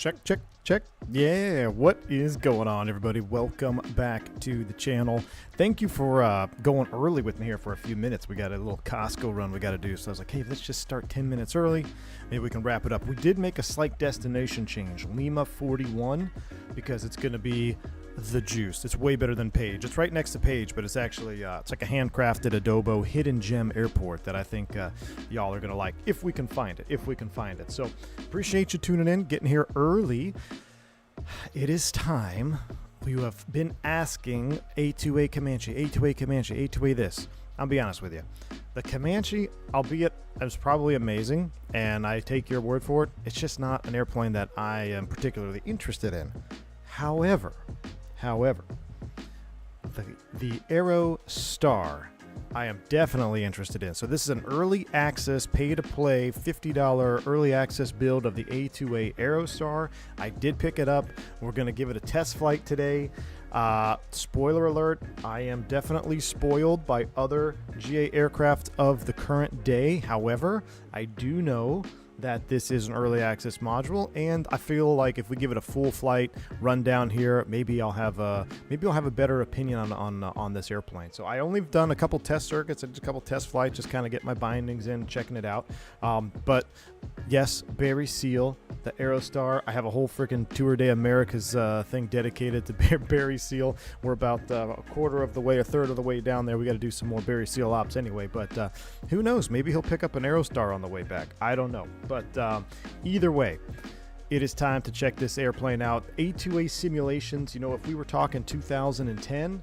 Check, check, check. Yeah, what is going on, everybody? Welcome back to the channel. Thank you for going early with me here for a few minutes. We got a little Costco run we got to do. So I was like, hey, let's just start 10 minutes early. Maybe we can wrap it up. We did make a slight destination change. Lima 41, because it's going to be the juice. It's way better than Page. It's right next to Page, but it's actually it's like a handcrafted adobo hidden gem airport that I think y'all are gonna like if we can find it. So appreciate you tuning in, getting here early. It is time. You have been asking A2A Comanche, A2A Comanche, A2A this. I'll be honest with you. The Comanche, albeit it was probably amazing, and I take your word for it, it's just not an airplane that I am particularly interested in. However, the Aerostar, I am definitely interested in. So this is an early access, pay-to-play, $50 early access build of the A2A Aerostar. I did pick it up. We're going to give it a test flight today. Spoiler alert, I am definitely spoiled by other GA aircraft of the current day. However, I do know that this is an early access module, and I feel like if we give it a full flight rundown here, maybe I'll have a better opinion on this airplane. So I only have done a couple test circuits and just a couple test flights, just kind of get my bindings in, checking it out. But yes, Barry Seal, the Aerostar. I have a whole freaking Tour de Americas thing dedicated to Barry Seal. We're about a quarter of the way, a third of the way down there. We got to do some more Barry Seal ops anyway, but who knows? Maybe he'll pick up an Aerostar on the way back. I don't know. But either way, it is time to check this airplane out. A2A simulations, you know, if we were talking 2010,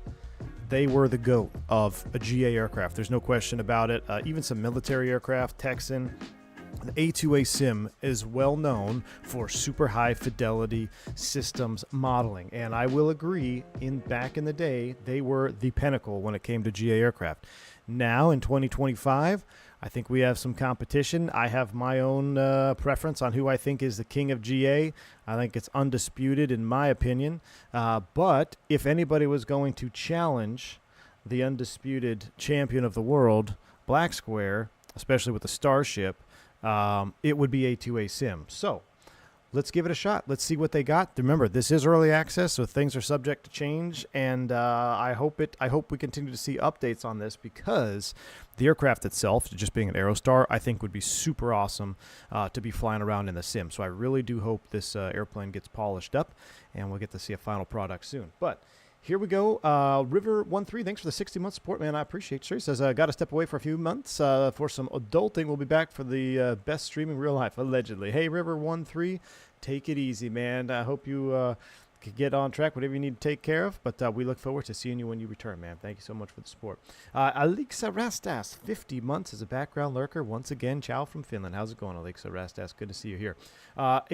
they were the GOAT of a GA aircraft. There's no question about it. Even some military aircraft, Texan. The A2A sim is well known for super high fidelity systems modeling, and I will agree, back in the day, they were the pinnacle when it came to GA aircraft. Now in 2025, I think we have some competition. I have my own preference on who I think is the king of GA. I think it's undisputed in my opinion. But if anybody was going to challenge the undisputed champion of the world, Black Square, especially with the Starship, it would be A2A Sim. So let's give it a shot. Let's see what they got. Remember, this is early access, so things are subject to change, and I hope we continue to see updates on this, because the aircraft itself, just being an Aerostar, I think would be super awesome to be flying around in the sim. So I really do hope this airplane gets polished up, and we'll get to see a final product soon. But here we go. River13, thanks for the 60-month support, man. I appreciate it. Sure. He says, got to step away for a few months for some adulting. We'll be back for the best streaming real life, allegedly. Hey, River13, take it easy, man. I hope you can get on track, whatever you need to take care of. But we look forward to seeing you when you return, man. Thank you so much for the support. Alexa Rastas, 50 months as a background lurker. Once again, ciao from Finland. How's it going, Alexa Rastas? Good to see you here.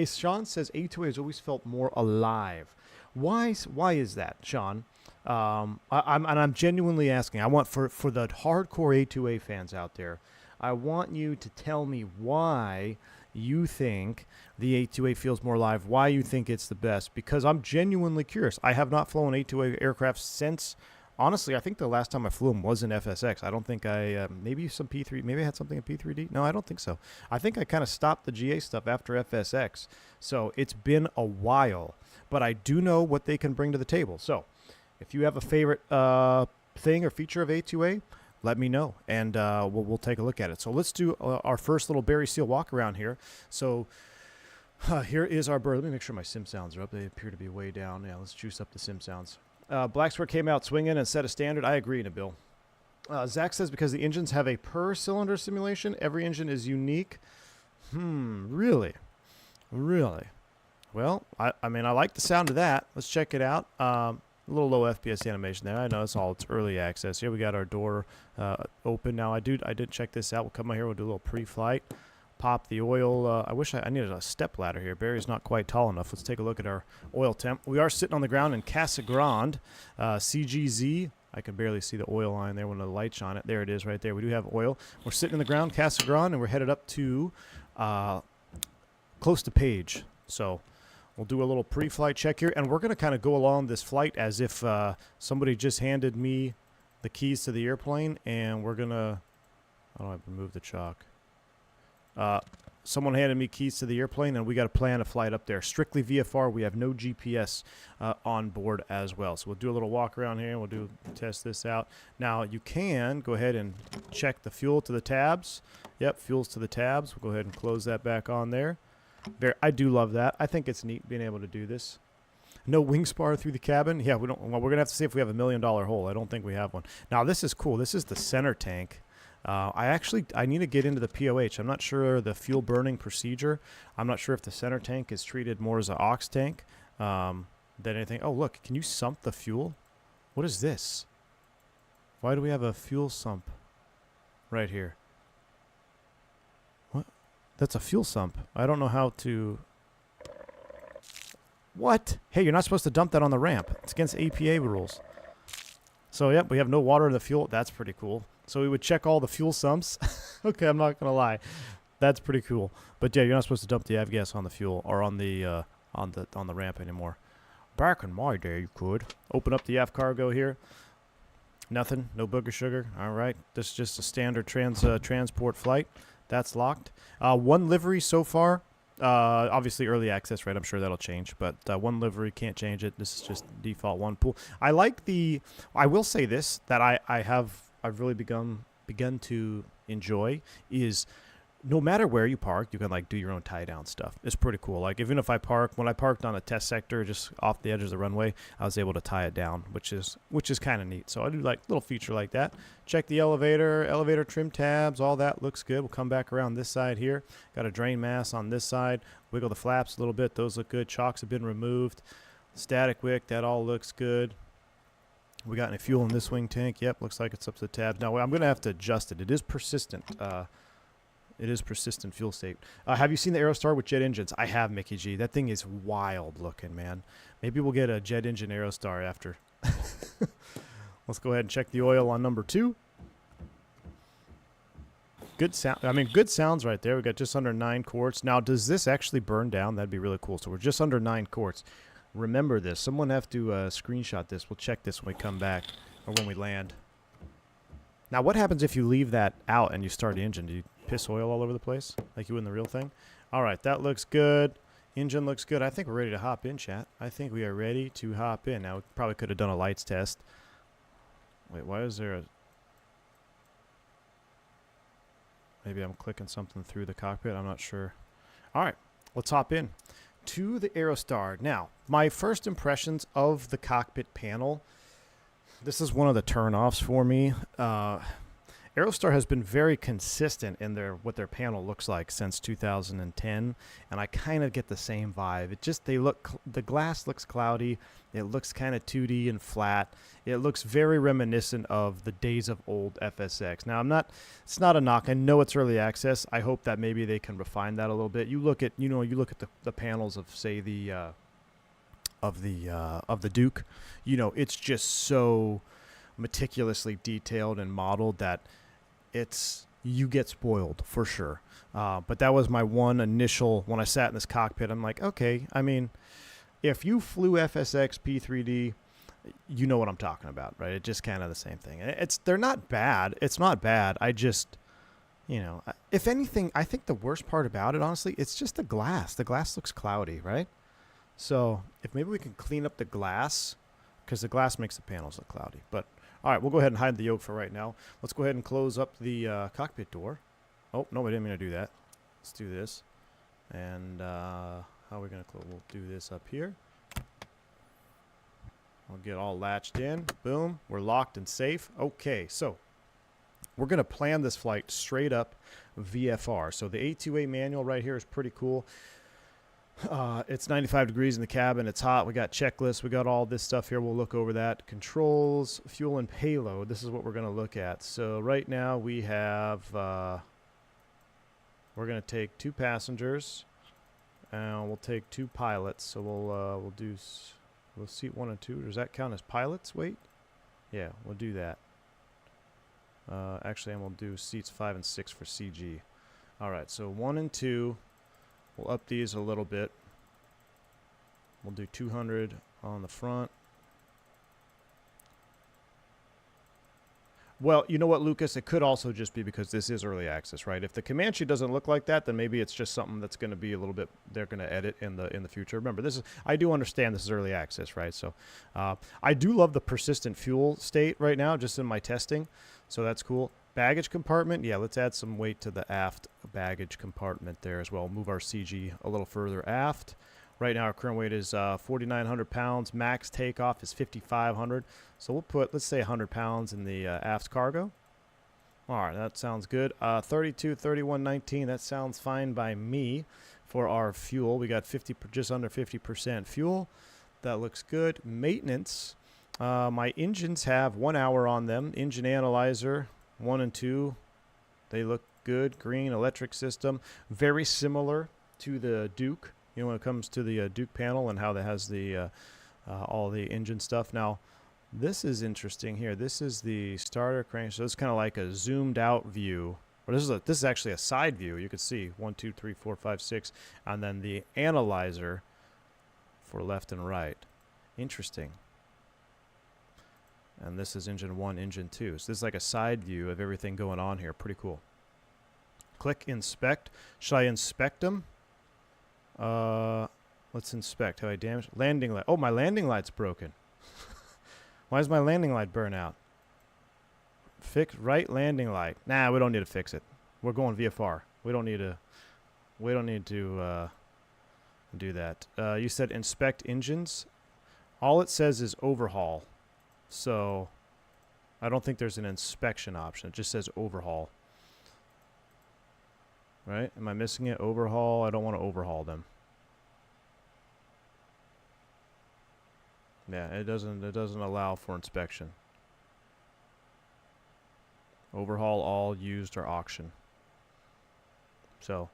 Sean says, A2A has always felt more alive. Why is that, Sean? I'm genuinely asking. I want for the hardcore A2A fans out there, I want you to tell me why you think the A2A feels more alive, why you think it's the best, because I'm genuinely curious. I have not flown A2A aircraft since, honestly, I think the last time I flew them was in FSX. I don't think maybe some P3, maybe I had something in P3D. No, I don't think so. I think I kind of stopped the GA stuff after FSX. So it's been a while, but I do know what they can bring to the table. So if you have a favorite thing or feature of A2A, let me know, and we'll take a look at it. So let's do our first little Barry Seal walk around here. So here is our bird. Let me make sure my sim sounds are up. They appear to be way down. Yeah, let's juice up the sim sounds. Black Square came out swinging and set a standard. I agree, Nabil. Zach says, because the engines have a per cylinder simulation, every engine is unique. Really? Well, I mean, I like the sound of that. Let's check it out. A little low FPS animation there. I know it's early access. Here we got our door open. Now I did check this out. We'll come out here. We'll do a little pre-flight. Pop the oil. I wish I needed a step ladder here. Barry's not quite tall enough. Let's take a look at our oil temp. We are sitting on the ground in Casa Grande, CGZ. I can barely see the oil line there when the light shine it. There it is right there. We do have oil. We're sitting in the ground, Casa Grande, and we're headed up to close to Page. So we'll do a little pre-flight check here, and we're going to kind of go along this flight as if somebody just handed me the keys to the airplane, and we're going to, how do I remove the chalk? someone handed me keys to the airplane, and we got to plan a flight up there. Strictly VFR. We have no GPS on board as well. So we'll do a little walk around here, and we'll test this out. Now, you can go ahead and check the fuel to the tabs. Yep, fuel's to the tabs. We'll go ahead and close that back on there. I do love that. I think it's neat being able to do this. No wing spar through the cabin. Yeah, we don't. Well, we're gonna have to see if we have $1 million hole. I don't think we have one. Now, this is cool. This is the center tank. I need to get into the POH. I'm not sure the fuel burning procedure. I'm not sure if the center tank is treated more as an aux tank than anything. Oh, look, can you sump the fuel? What is this? Why do we have a fuel sump right here? What? That's a fuel sump. I don't know how to... What? Hey, you're not supposed to dump that on the ramp. It's against APA rules. So, yep, we have no water in the fuel. That's pretty cool. So we would check all the fuel sumps. Okay, I'm not gonna lie, that's pretty cool. But yeah, you're not supposed to dump the avgas on the fuel or on the ramp anymore. Back in my day, you could. Open up the aft cargo here. Nothing, no booger sugar. All right, this is just a standard transport flight. That's locked. One livery so far. Obviously early access, right? I'm sure that'll change, but one livery, can't change it. This is just default one pool. I like the. I will say this that I've really begun to enjoy is no matter where you park, you can like do your own tie down stuff. It's pretty cool. Like even if when I parked on a test sector just off the edge of the runway, I was able to tie it down, which is kind of neat. So I do like little feature like that. Check the elevator trim tabs, all that looks good. We'll come back around this side here. Got a drain mass on this side. Wiggle the flaps a little bit. Those look good. Chocks have been removed. Static wick, that all looks good. We got any fuel in this wing tank? Yep, looks like it's up to the tab. Now, I'm going to have to adjust it. It is persistent. It is persistent fuel state. Have you seen the Aerostar with jet engines? I have, Mickey G. That thing is wild looking, man. Maybe we'll get a jet engine Aerostar after. Let's go ahead and check the oil on number 2. Good sound. I mean, good sounds right there. We got just under 9 quarts. Now, does this actually burn down? That'd be really cool. So we're just under 9 quarts. Remember this. Someone have to screenshot this. We'll check this when we come back or when we land. Now, what happens if you leave that out and you start the engine? Do you piss oil all over the place like you would in the real thing? All right, that looks good. Engine looks good. I think we're ready to hop in, chat. I think we are ready to hop in. Now, we probably could have done a lights test. Wait, why is there a... Maybe I'm clicking something through the cockpit. I'm not sure. All right, let's hop in to the Aerostar. Now, my first impressions of the cockpit panel, this is one of the turn-offs for me. Aerostar has been very consistent in what their panel looks like since 2010, and I kind of get the same vibe. The glass looks cloudy. It looks kind of 2D and flat. It looks very reminiscent of the days of old FSX. Now, it's not a knock. I know it's early access. I hope that maybe they can refine that a little bit. You look at the panels of, say, the Duke. It's just so meticulously detailed and modeled that you get spoiled for sure. But that was my one initial, when I sat in this cockpit, I'm like, okay, I mean, if you flew FSX P3D, you know what I'm talking about, right? It's just kind of the same thing. They're not bad. It's not bad. I just, if anything, I think the worst part about it, honestly, it's just the glass. The glass looks cloudy, right? So if maybe we can clean up the glass, because the glass makes the panels look cloudy. But all right, we'll go ahead and hide the yoke for right now. Let's go ahead and close up the cockpit door. Oh, no, I didn't mean to do that. Let's do this. And how are we going to close? We'll do this up here. I'll get all latched in. Boom. We're locked and safe. Okay, so we're going to plan this flight straight up VFR. So the A2A manual right here is pretty cool. It's 95 degrees in the cabin. It's hot. We got checklists. We got all this stuff here. We'll look over that. Controls, fuel, and payload. This is what we're going to look at. So right now we have, we're going to take 2 passengers, and we'll take 2 pilots. So we'll do seat 1 and 2. Does that count as pilots? Wait. Yeah, we'll do that. Actually, and we'll do seats 5 and 6 for CG. All right, so 1 and 2. We'll up these a little bit. We'll do 200 on the front. Well, you know what, Lucas? It could also just be because this is early access, right? If the Comanche doesn't look like that, then maybe it's just something that's going to be a little bit. They're going to edit in the future. Remember, this is. I do understand this is early access, right? So, I do love the persistent fuel state right now, just in my testing. So that's cool. Baggage compartment. Yeah, let's add some weight to the aft baggage compartment there as well. Move our CG a little further aft. Right now, our current weight is 4,900 pounds. Max takeoff is 5,500. So we'll put, let's say, 100 pounds in the aft cargo. All right, that sounds good. 32, 31, 19. That sounds fine by me for our fuel. We got just under 50% fuel. That looks good. Maintenance. My engines have 1 hour on them. Engine analyzer, 1 and 2. They look good. Green electric system. Very similar to the Duke. You know, when it comes to the Duke panel and how that has the all the engine stuff. Now, this is interesting here. This is the starter crank. So it's kind of like a zoomed out view. Or this is actually a side view. You can see 1, 2, 3, 4, 5, 6, and then the analyzer for left and right. Interesting. And this is engine 1, engine 2. So this is like a side view of everything going on here. Pretty cool. Click inspect. Should I inspect them? Let's inspect. Have I damaged landing light? Oh, my landing light's broken. Why does my landing light burn out? Fix right landing light. Nah, we don't need to fix it. We're going VFR. We don't need to do that. You said inspect engines. All it says is overhaul. So I don't think there's an inspection option. It just says overhaul. Right? Am I missing it? Overhaul. I don't want to overhaul them. Yeah, it doesn't allow for inspection. Overhaul all used or auction. So,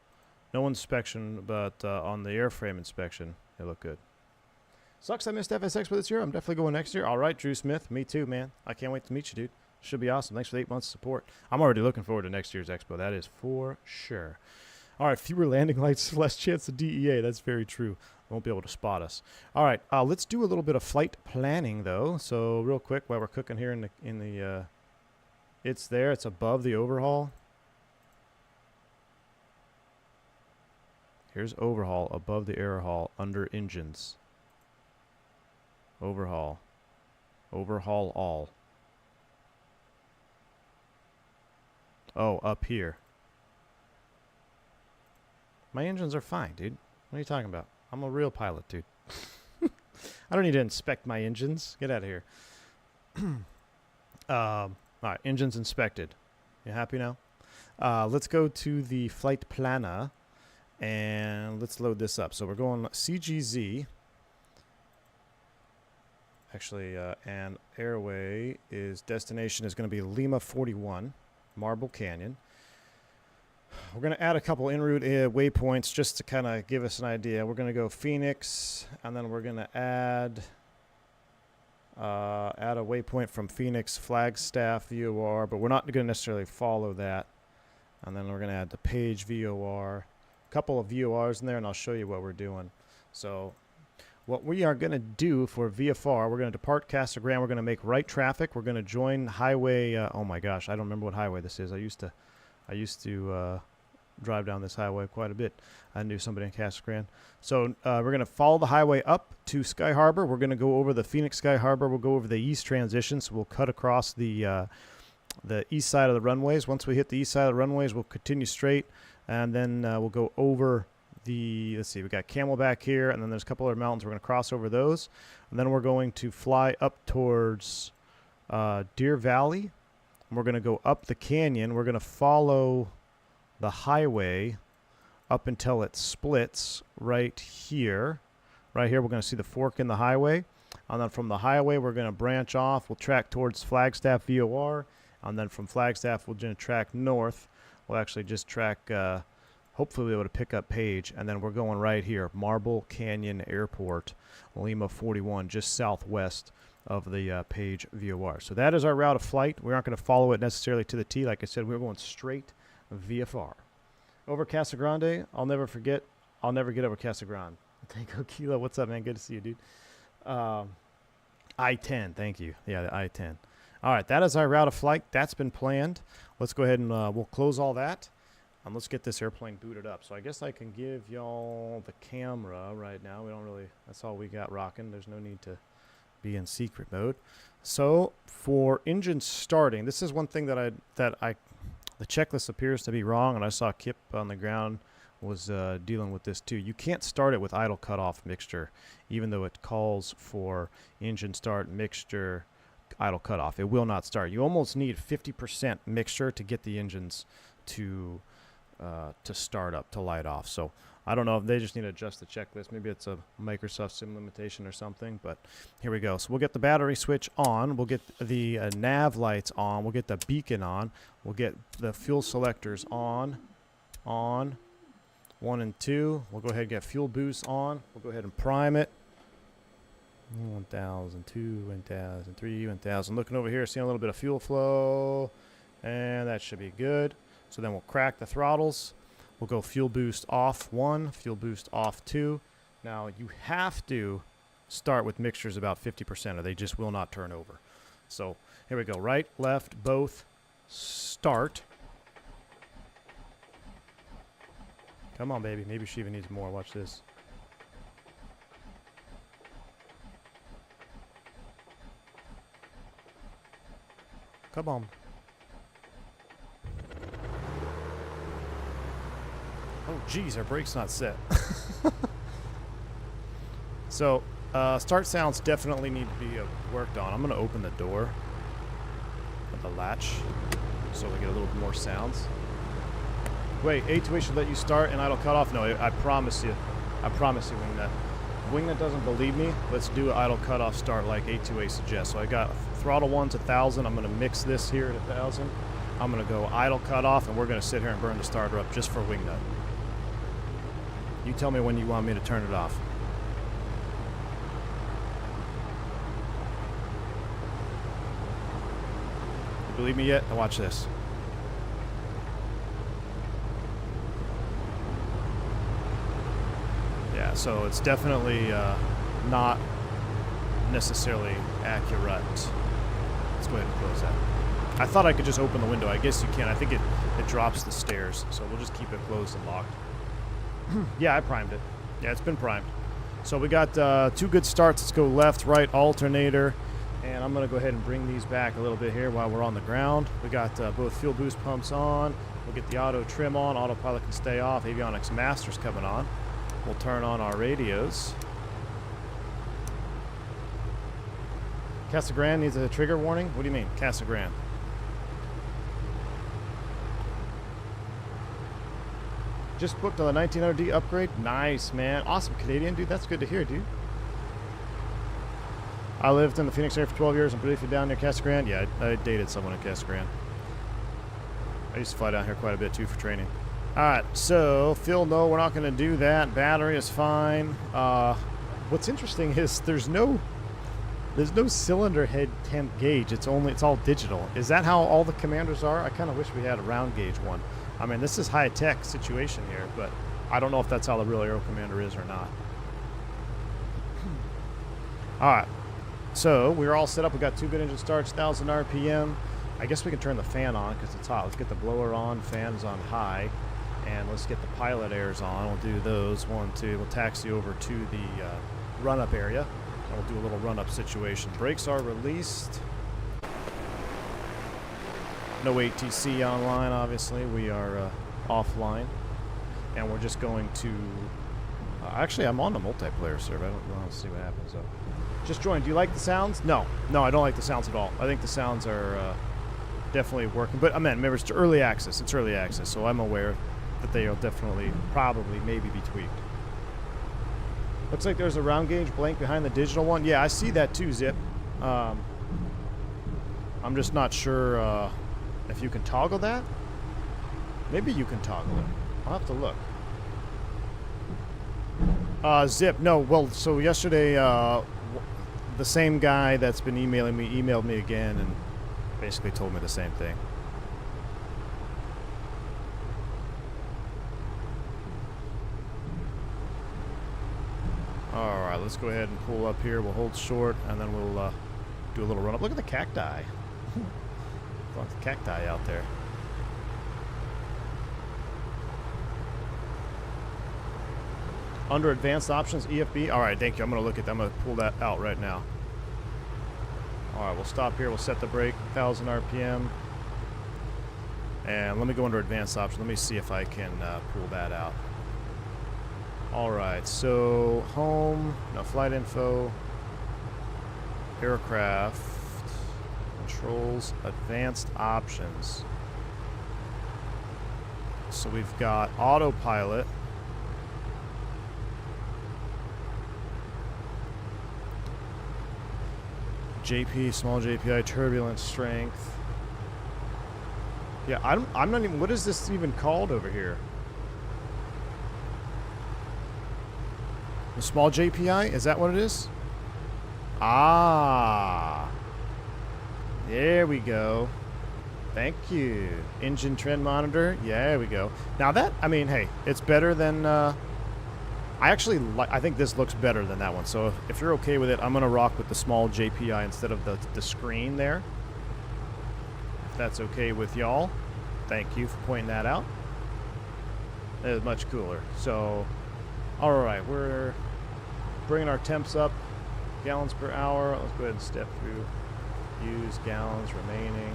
no inspection, but on the airframe inspection, they look good. Sucks I missed FS Expo this year. I'm definitely going next year. All right, Drew Smith. Me too, man. I can't wait to meet you, dude. Should be awesome. Thanks for the 8 months of support. I'm already looking forward to next year's Expo. That is for sure. All right, fewer landing lights, less chance of DEA. That's very true. Won't be able to spot us. All right, let's do a little bit of flight planning, though. So real quick, while we're cooking here in the it's there. It's above the overhaul. Here's overhaul above the air haul under engines. Overhaul. Overhaul all. Oh, up here. My engines are fine, dude. What are you talking about? I'm a real pilot, dude. I don't need to inspect my engines. Get out of here. All right, engines inspected. You happy now? Let's go to the flight planner, and let's load this up. So we're going CGZ. Actually, and airway destination is going to be Lima 41, Marble Canyon. We're going to add a couple en route waypoints just to kind of give us an idea. We're going to go Phoenix, and then we're going to add a waypoint from Phoenix Flagstaff VOR, but we're not going to necessarily follow that. And then we're going to add the Page VOR, a couple of VORs in there, and I'll show you what we're doing. So what we are going to do for VFR, we're going to depart Casa Grande. We're going to make right traffic. We're going to join highway. Oh my gosh, I don't remember what highway this is. I used to drive down this highway quite a bit. I knew somebody in Casa Grande. So we're going to follow the highway up to Sky Harbor. We're going to go over the Phoenix Sky Harbor. We'll go over the east transition. So we'll cut across the east side of the runways. Once we hit the east side of the runways, we'll continue straight, and then we'll go over the, let's see, we got Camelback here, and then there's a couple other mountains. We're going to cross over those, and then we're going to fly up towards Deer Valley. And we're going to go up the canyon. We're going to follow the highway up until it splits right here. Right here, we're going to see the fork in the highway. And then from the highway, we're going to branch off. We'll track towards Flagstaff VOR. And then from Flagstaff, we're going to track north. We'll actually just track, hopefully we'll be able to pick up Page. And then we're going right here, Marble Canyon Airport, Lima 41, just southwest of the Page VOR. So that is our route of flight. We aren't going to follow it necessarily to the T. Like I said, we're going straight VFR. Over Casa Grande, I'll never forget. I'll never get over Casa Grande. Tango Kilo, what's up, man? Good to see you, dude. I-10, thank you. Yeah, the I-10. All right, that is our route of flight. That's been planned. Let's go ahead and we'll close all that. Let's get this airplane booted up. So I guess I can give y'all the camera right now. We don't really, that's all we got rocking. There's no need to be in secret mode. So for engine starting, this is one thing that the checklist appears to be wrong, and I saw Kip on the ground was dealing with this too. You can't start it with idle cutoff mixture, even though it calls for engine start mixture idle cutoff. It will not start. You almost need 50% mixture to get the engines to start up, to light off. So I don't know if they just need to adjust the checklist. Maybe it's a Microsoft sim limitation or something, but here we go. So we'll get the battery switch on. We'll get the nav lights on. We'll get the beacon on. We'll get the fuel selectors on, 1 and 2. We'll go ahead and get fuel boost on. We'll go ahead and prime it. 1,000, 2, 1,000, 3, 1,000. Looking over here, seeing a little bit of fuel flow, and that should be good. So then we'll crack the throttles. We'll go fuel boost off 1, fuel boost off 2. Now you have to start with mixtures about 50% or they just will not turn over. So here we go. Right, left, both, start. Come on, baby. Maybe she even needs more. Watch this. Come on. Oh, geez, our brake's not set. So, start sounds definitely need to be worked on. I'm going to open the door of the latch so we get a little bit more sounds. Wait, A2A should let you start and idle cutoff? No, I promise you. I promise you, Wingnut. Wingnut doesn't believe me. Let's do an idle cutoff start like A2A suggests. So I got throttle 1's 1,000. I'm going to mix this here at 1,000. I'm going to go idle cutoff, and we're going to sit here and burn the starter up just for Wingnut. You tell me when you want me to turn it off. You believe me yet? Now watch this. Yeah, so it's definitely not necessarily accurate. Let's go ahead and close that. I thought I could just open the window. I guess you can. I think it drops the stairs, so we'll just keep it closed and locked. Yeah, I primed it. Yeah, it's been primed. So we got 2 good starts. Let's go left, right, alternator. And I'm going to go ahead and bring these back a little bit here while we're on the ground. We got both fuel boost pumps on. We'll get the auto trim on. Autopilot can stay off. Avionics master's coming on. We'll turn on our radios. Casa Grande needs a trigger warning? What do you mean, Casa Grande? Just booked on the 1900D upgrade. Nice, man. Awesome, Canadian, dude. That's good to hear, dude. I lived in the Phoenix area for 12 years. I'm briefly down near Casa Grande. Yeah, I dated someone in Casa Grande. I used to fly down here quite a bit, too, for training. All right, so Phil, no, we're not going to do that. Battery is fine. What's interesting is there's no cylinder head temp gauge. It's all digital. Is that how all the commanders are? I kind of wish we had a round gauge one. I mean, this is high-tech situation here, but I don't know if that's how the real Aero Commander is or not. All right, so we're all set up. We got 2 good engine starts, 1,000 RPM. I guess we can turn the fan on because it's hot. Let's get the blower on, fans on high, and let's get the pilot airs on. We'll do those, 1, 2. We'll taxi over to the run-up area, and we'll do a little run-up situation. Brakes are released. No ATC online, obviously. We are offline. And we're just going to... actually, I'm on the multiplayer server. I don't know. Let's see what happens, though. Just joined. Do you like the sounds? No. No, I don't like the sounds at all. I think the sounds are definitely working. But, remember, it's early access. It's early access, so I'm aware that they will definitely, probably, maybe be tweaked. Looks like there's a round gauge blank behind the digital one. Yeah, I see that too, Zip. I'm just not sure... if you can toggle that? Maybe you can toggle it. I'll have to look. Zip, no, well, so yesterday, the same guy that's been emailing me emailed me again and basically told me the same thing. Alright, let's go ahead and pull up here. We'll hold short, and then we'll do a little run-up. Look at the cacti. Lots of cacti out there. Under advanced options, EFB. All right, thank you. I'm going to look at that. I'm going to pull that out right now. All right, we'll stop here. We'll set the brake, 1,000 RPM. And let me go under advanced options. Let me see if I can pull that out. All right, so home, no, flight info, aircraft, controls, advanced options. So we've got autopilot. JP, small JPI, turbulence strength. Yeah, I'm not even, what is this even called over here? The small JPI? Is that what it is? Ah. There we go. Thank you. Engine trend monitor. Yeah, there we go. Now that, I mean, hey, it's better than, I think this looks better than that one. So if you're okay with it, I'm going to rock with the small JPI instead of the screen there. If that's okay with y'all. Thank you for pointing that out. That is much cooler. So, all right, we're bringing our temps up. Gallons per hour. Let's go ahead and step through. Use gallons remaining.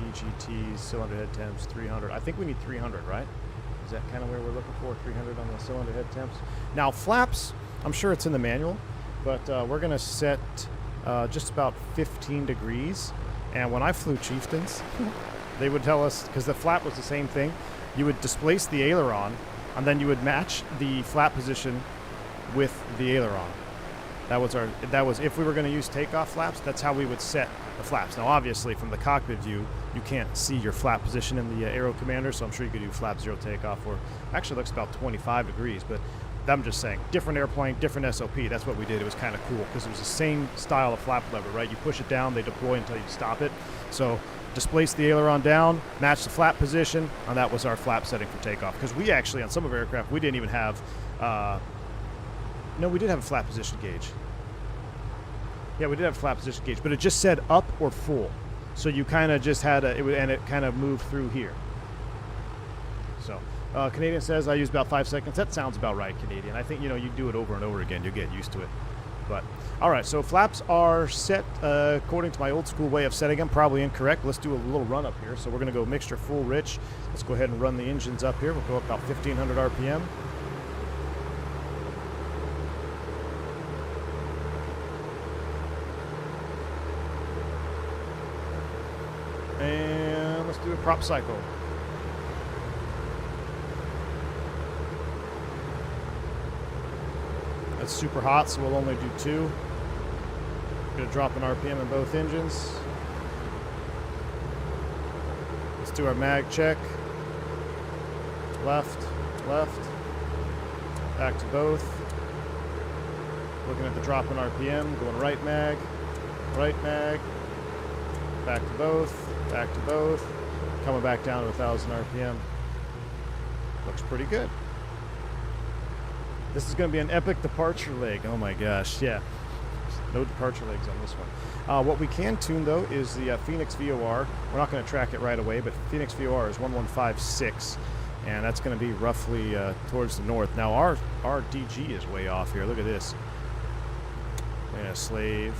EGT, cylinder head temps, 300. I think we need 300, right? Is that kind of where we're looking for? 300 on the cylinder head temps. Now flaps, I'm sure it's in the manual, but we're going to set just about 15 degrees. And when I flew Chieftains, they would tell us, because the flap was the same thing, you would displace the aileron, and then you would match the flap position with the aileron. That was if we were going to use takeoff flaps, that's how we would set the flaps. Now, obviously, from the cockpit view, you can't see your flap position in the Aero Commander, so I'm sure you could do flap 0 takeoff, or actually looks about 25 degrees, but I'm just saying, different airplane, different SOP. That's what we did. It was kind of cool, because it was the same style of flap lever, right? You push it down, they deploy until you stop it. So, displace the aileron down, match the flap position, and that was our flap setting for takeoff. Because we actually, on some of our aircraft, we didn't even have... no, we did have a flap position gauge. Yeah, we did have a flap position gauge, but it just said up or full. So you kind of just had and it kind of moved through here. So, Canadian says I use about 5 seconds. That sounds about right, Canadian. I think, you do it over and over again. You'll get used to it. But, all right, so flaps are set according to my old school way of setting them. Probably incorrect. Let's do a little run up here. So we're going to go mixture full rich. Let's go ahead and run the engines up here. We'll go up about 1,500 RPM. And let's do a prop cycle. That's super hot, so we'll only do 2. Gonna drop an RPM in both engines. Let's do our mag check. Left, left. Back to both. Looking at the drop in RPM, going right mag, back to both. Back to both, coming back down to 1,000 RPM. Looks pretty good. This is going to be an epic departure leg. Oh my gosh, yeah. No departure legs on this one. What we can tune, though, is the Fenix VOR. We're not going to track it right away, but Fenix VOR is 1156, and that's going to be roughly towards the north. Now, our DG is way off here. Look at this. We're going to slave.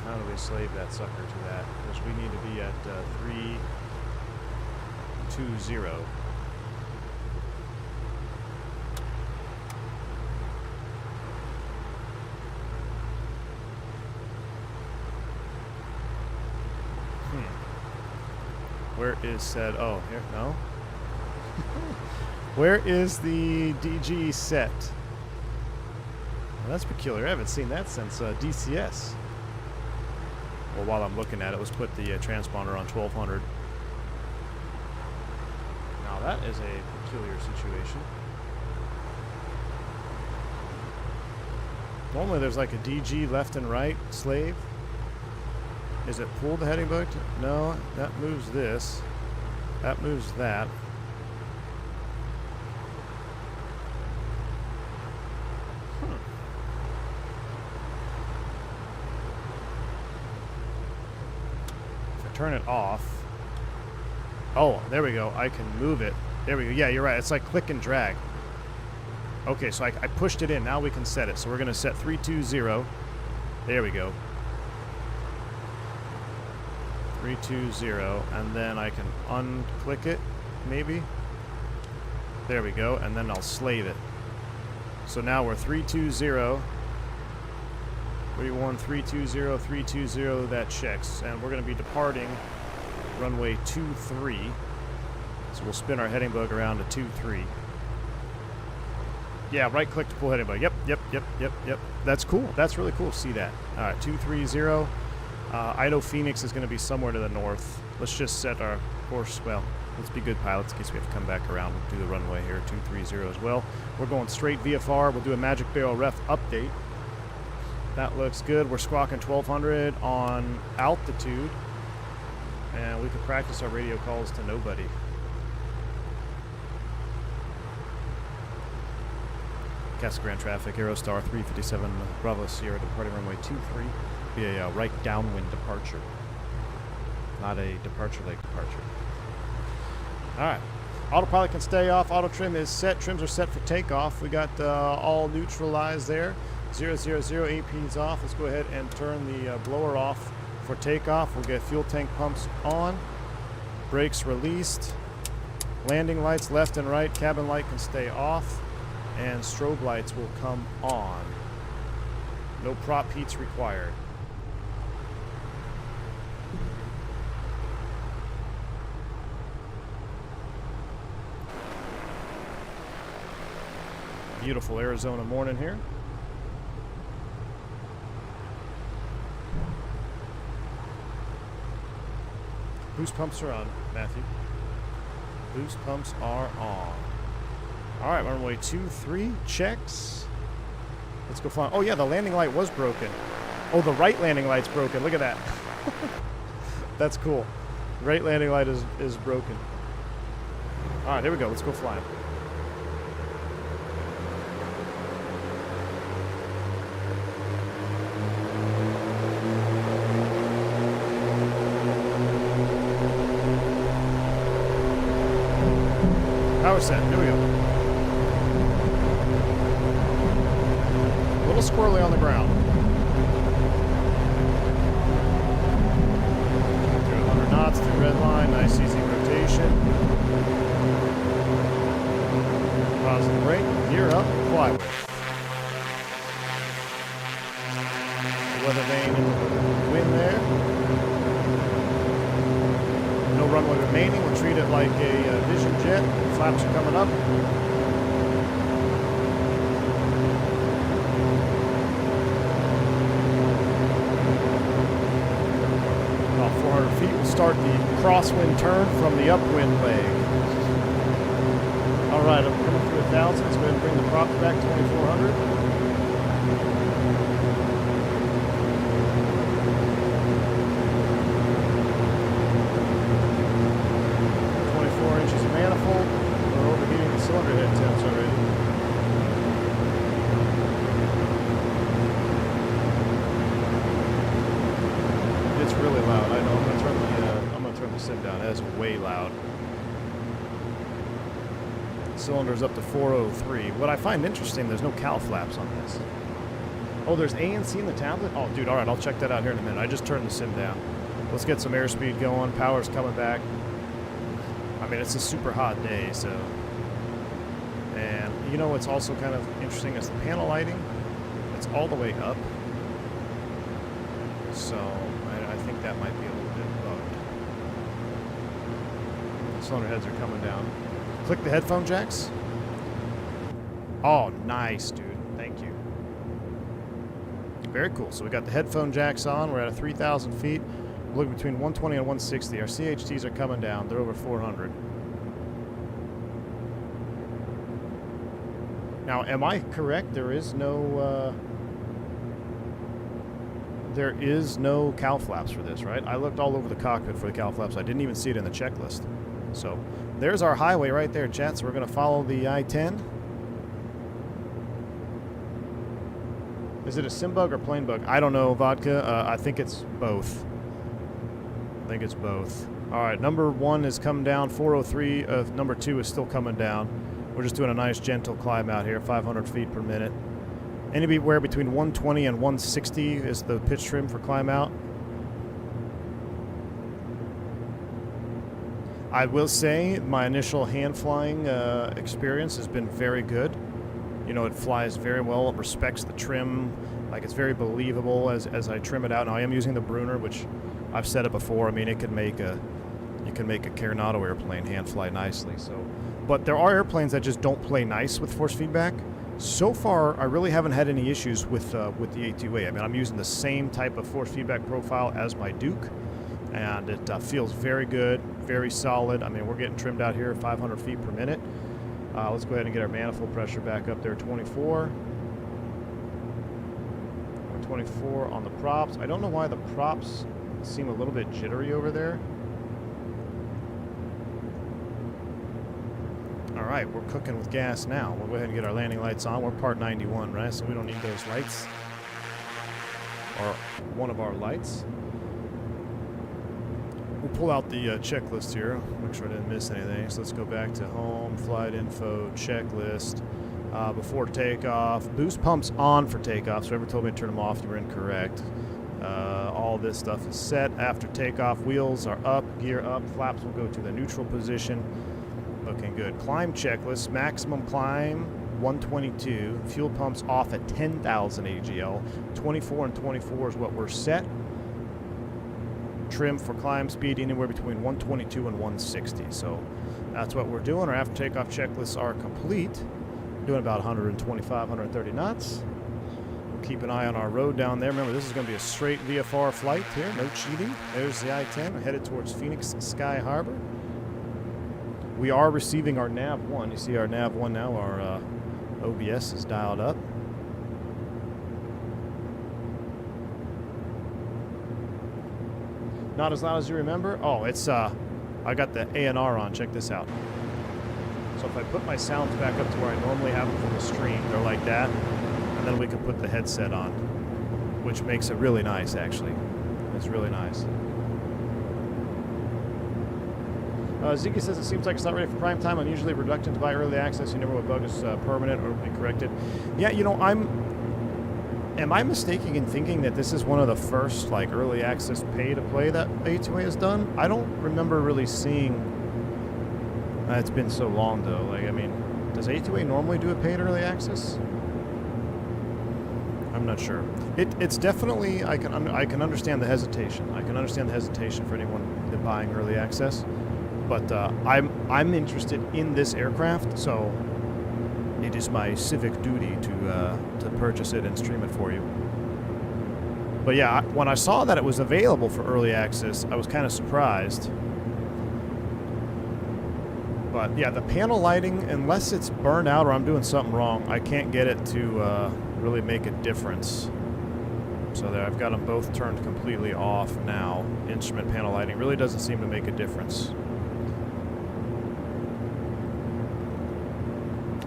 How do we slave that sucker to that? Because we need to be at 320. Where is said? Oh, here, no. Where is the DG set? Well, that's peculiar. I haven't seen that since DCS. Well, while I'm looking at it, let's put the transponder on 1200. Now that is a peculiar situation. Normally there's like a DG left and right slave. Is it pull the heading book? No, that moves this. That moves that. turn it off. Oh, there we go. I can move it. There we go. Yeah, you're right. It's like click and drag. Okay, so I pushed it in. Now we can set it. So we're going to set 320. There we go. 320. And then I can unclick it, maybe. There we go. And then I'll slave it. So now we're 320. 320, 320. That checks. And we're going to be departing runway 23. So we'll spin our heading bug around to 23. Yeah, right click to pull heading bug. Yep. That's cool. That's really cool to see that. All right, 230. I know Phoenix is going to be somewhere to the north. Let's just set our course. Well, let's be good pilots in case we have to come back around and do the runway here, 230 as well. We're going straight VFR. We'll do a Magic Barrel ref update. That looks good. We're squawking 1200 on altitude. And we could practice our radio calls to nobody. Casa Grande traffic, Aerostar 357 Bravo Sierra departing runway 23. Be a right downwind departure, not a departure leg departure. All right, autopilot can stay off. Auto trim is set. Trims are set for takeoff. We got all neutralized there. 000 AP's off. Let's go ahead and turn the blower off for takeoff. We'll get fuel tank pumps on. Brakes released. Landing lights left and right. Cabin light can stay off. And strobe lights will come on. No prop heats required. Beautiful Arizona morning here. Boost pumps are on, Matthew. Boost pumps are on. All right, runway 23 checks. Let's go flying. Oh yeah, the landing light was broken. Oh, the right landing light's broken. Look at that. That's cool. Right landing light is broken. All right, there we go. Let's go flying. Power set. Here we go. A little squirrely on the ground. 100 knots through red line. Nice easy rotation. Positive brake. Gear up. Fly. Weather vane in the wind there. No runway remaining. We'll treat it like a Vision jet. Flaps are coming up. About 400 feet. We'll start the crosswind turn from the upwind leg. All right, I'm coming through 1,000. Let's go ahead and bring the prop back to 2,400. Cylinder head temps already. It's really loud. I know. I'm gonna turn the sim down. That is way loud. Cylinder's up to 403. What I find interesting, there's no cowl flaps on this. Oh, there's ANC in the tablet? Oh, dude, all right, I'll check that out here in a minute. I just turned the sim down. Let's get some airspeed going. Power's coming back. I mean, it's a super hot day, so... And you know what's also kind of interesting is the panel lighting. It's all the way up. So I think that might be a little bit bugged. The cylinder heads are coming down. Click the headphone jacks. Oh, nice, dude. Thank you. Very cool. So we got the headphone jacks on. We're at 3,000 feet. We're looking between 120 and 160. Our CHTs are coming down. They're over 400. Now, am I correct? There is no cowl flaps for this, right? I looked all over the cockpit for the cowl flaps. I didn't even see it in the checklist. So there's our highway right there, chat. So we're going to follow the I-10. Is it a sim bug or plane bug? I don't know, Vodka. I think it's both. I think it's both. All right, number 1 is coming down, 403. Number 2 is still coming down. We're just doing a nice gentle climb out here, 500 feet per minute. Anywhere between 120 and 160 is the pitch trim for climb out. I will say my initial hand flying experience has been very good. You know, it flies very well. It respects the trim. Like, it's very believable as I trim it out. Now, I am using the Brunner, which I've said it before. I mean, you can make a Coronado airplane hand fly nicely. So, but there are airplanes that just don't play nice with force feedback. So far, I really haven't had any issues with the A2A. I mean, I'm using the same type of force feedback profile as my Duke, and it feels very good, very solid. I mean, we're getting trimmed out here at 500 feet per minute. Let's go ahead and get our manifold pressure back up there, 24. 24 on the props. I don't know why the props seem a little bit jittery over there. All right, we're cooking with gas now. We'll go ahead and get our landing lights on. We're part 91, right? So we don't need those lights. Or one of our lights. We'll pull out the checklist here. Make sure I didn't miss anything. So let's go back to home, flight info, checklist. Before takeoff. Boost pumps on for takeoff. So whoever told me to turn them off, you were incorrect. All this stuff is set. After takeoff, wheels are up, gear up. Flaps will go to the neutral position. Looking good. Climb checklist. Maximum climb, 122. Fuel pumps off at 10,000 AGL. 24 and 24 is what we're set. Trim for climb speed anywhere between 122 and 160. So that's what we're doing. Our after takeoff checklists are complete. Doing about 125, 130 knots. We'll keep an eye on our road down there. Remember, this is going to be a straight VFR flight here. No cheating. There's the I-10. We're headed towards Phoenix Sky Harbor. We are receiving our nav1. You see our nav1 now. Our OBS is dialed up. Not as loud as you remember. Oh, it's I got the ANR on. Check this out. So if I put my sounds back up to where I normally have them from the stream, they're like that, and then we can put the headset on, which makes it really nice, actually. It's really nice. Ziggy says it seems like it's not ready for prime time. Unusually reluctant to buy early access. You never what bug is permanent or will be corrected. Yeah, you know, am I mistaken in thinking that this is one of the first like early access pay to play that A2A has done? I don't remember really seeing. It's been so long though. Like, I mean, does A2A normally do a paid early access? I'm not sure. It's definitely I can understand the hesitation. I can understand the hesitation for anyone buying early access. But I'm interested in this aircraft, so it is my civic duty to purchase it and stream it for you. But yeah, when I saw that it was available for early access, I was kind of surprised. But yeah, the panel lighting, unless it's burned out or I'm doing something wrong, I can't get it to really make a difference. So there, I've got them both turned completely off now. Instrument panel lighting really doesn't seem to make a difference.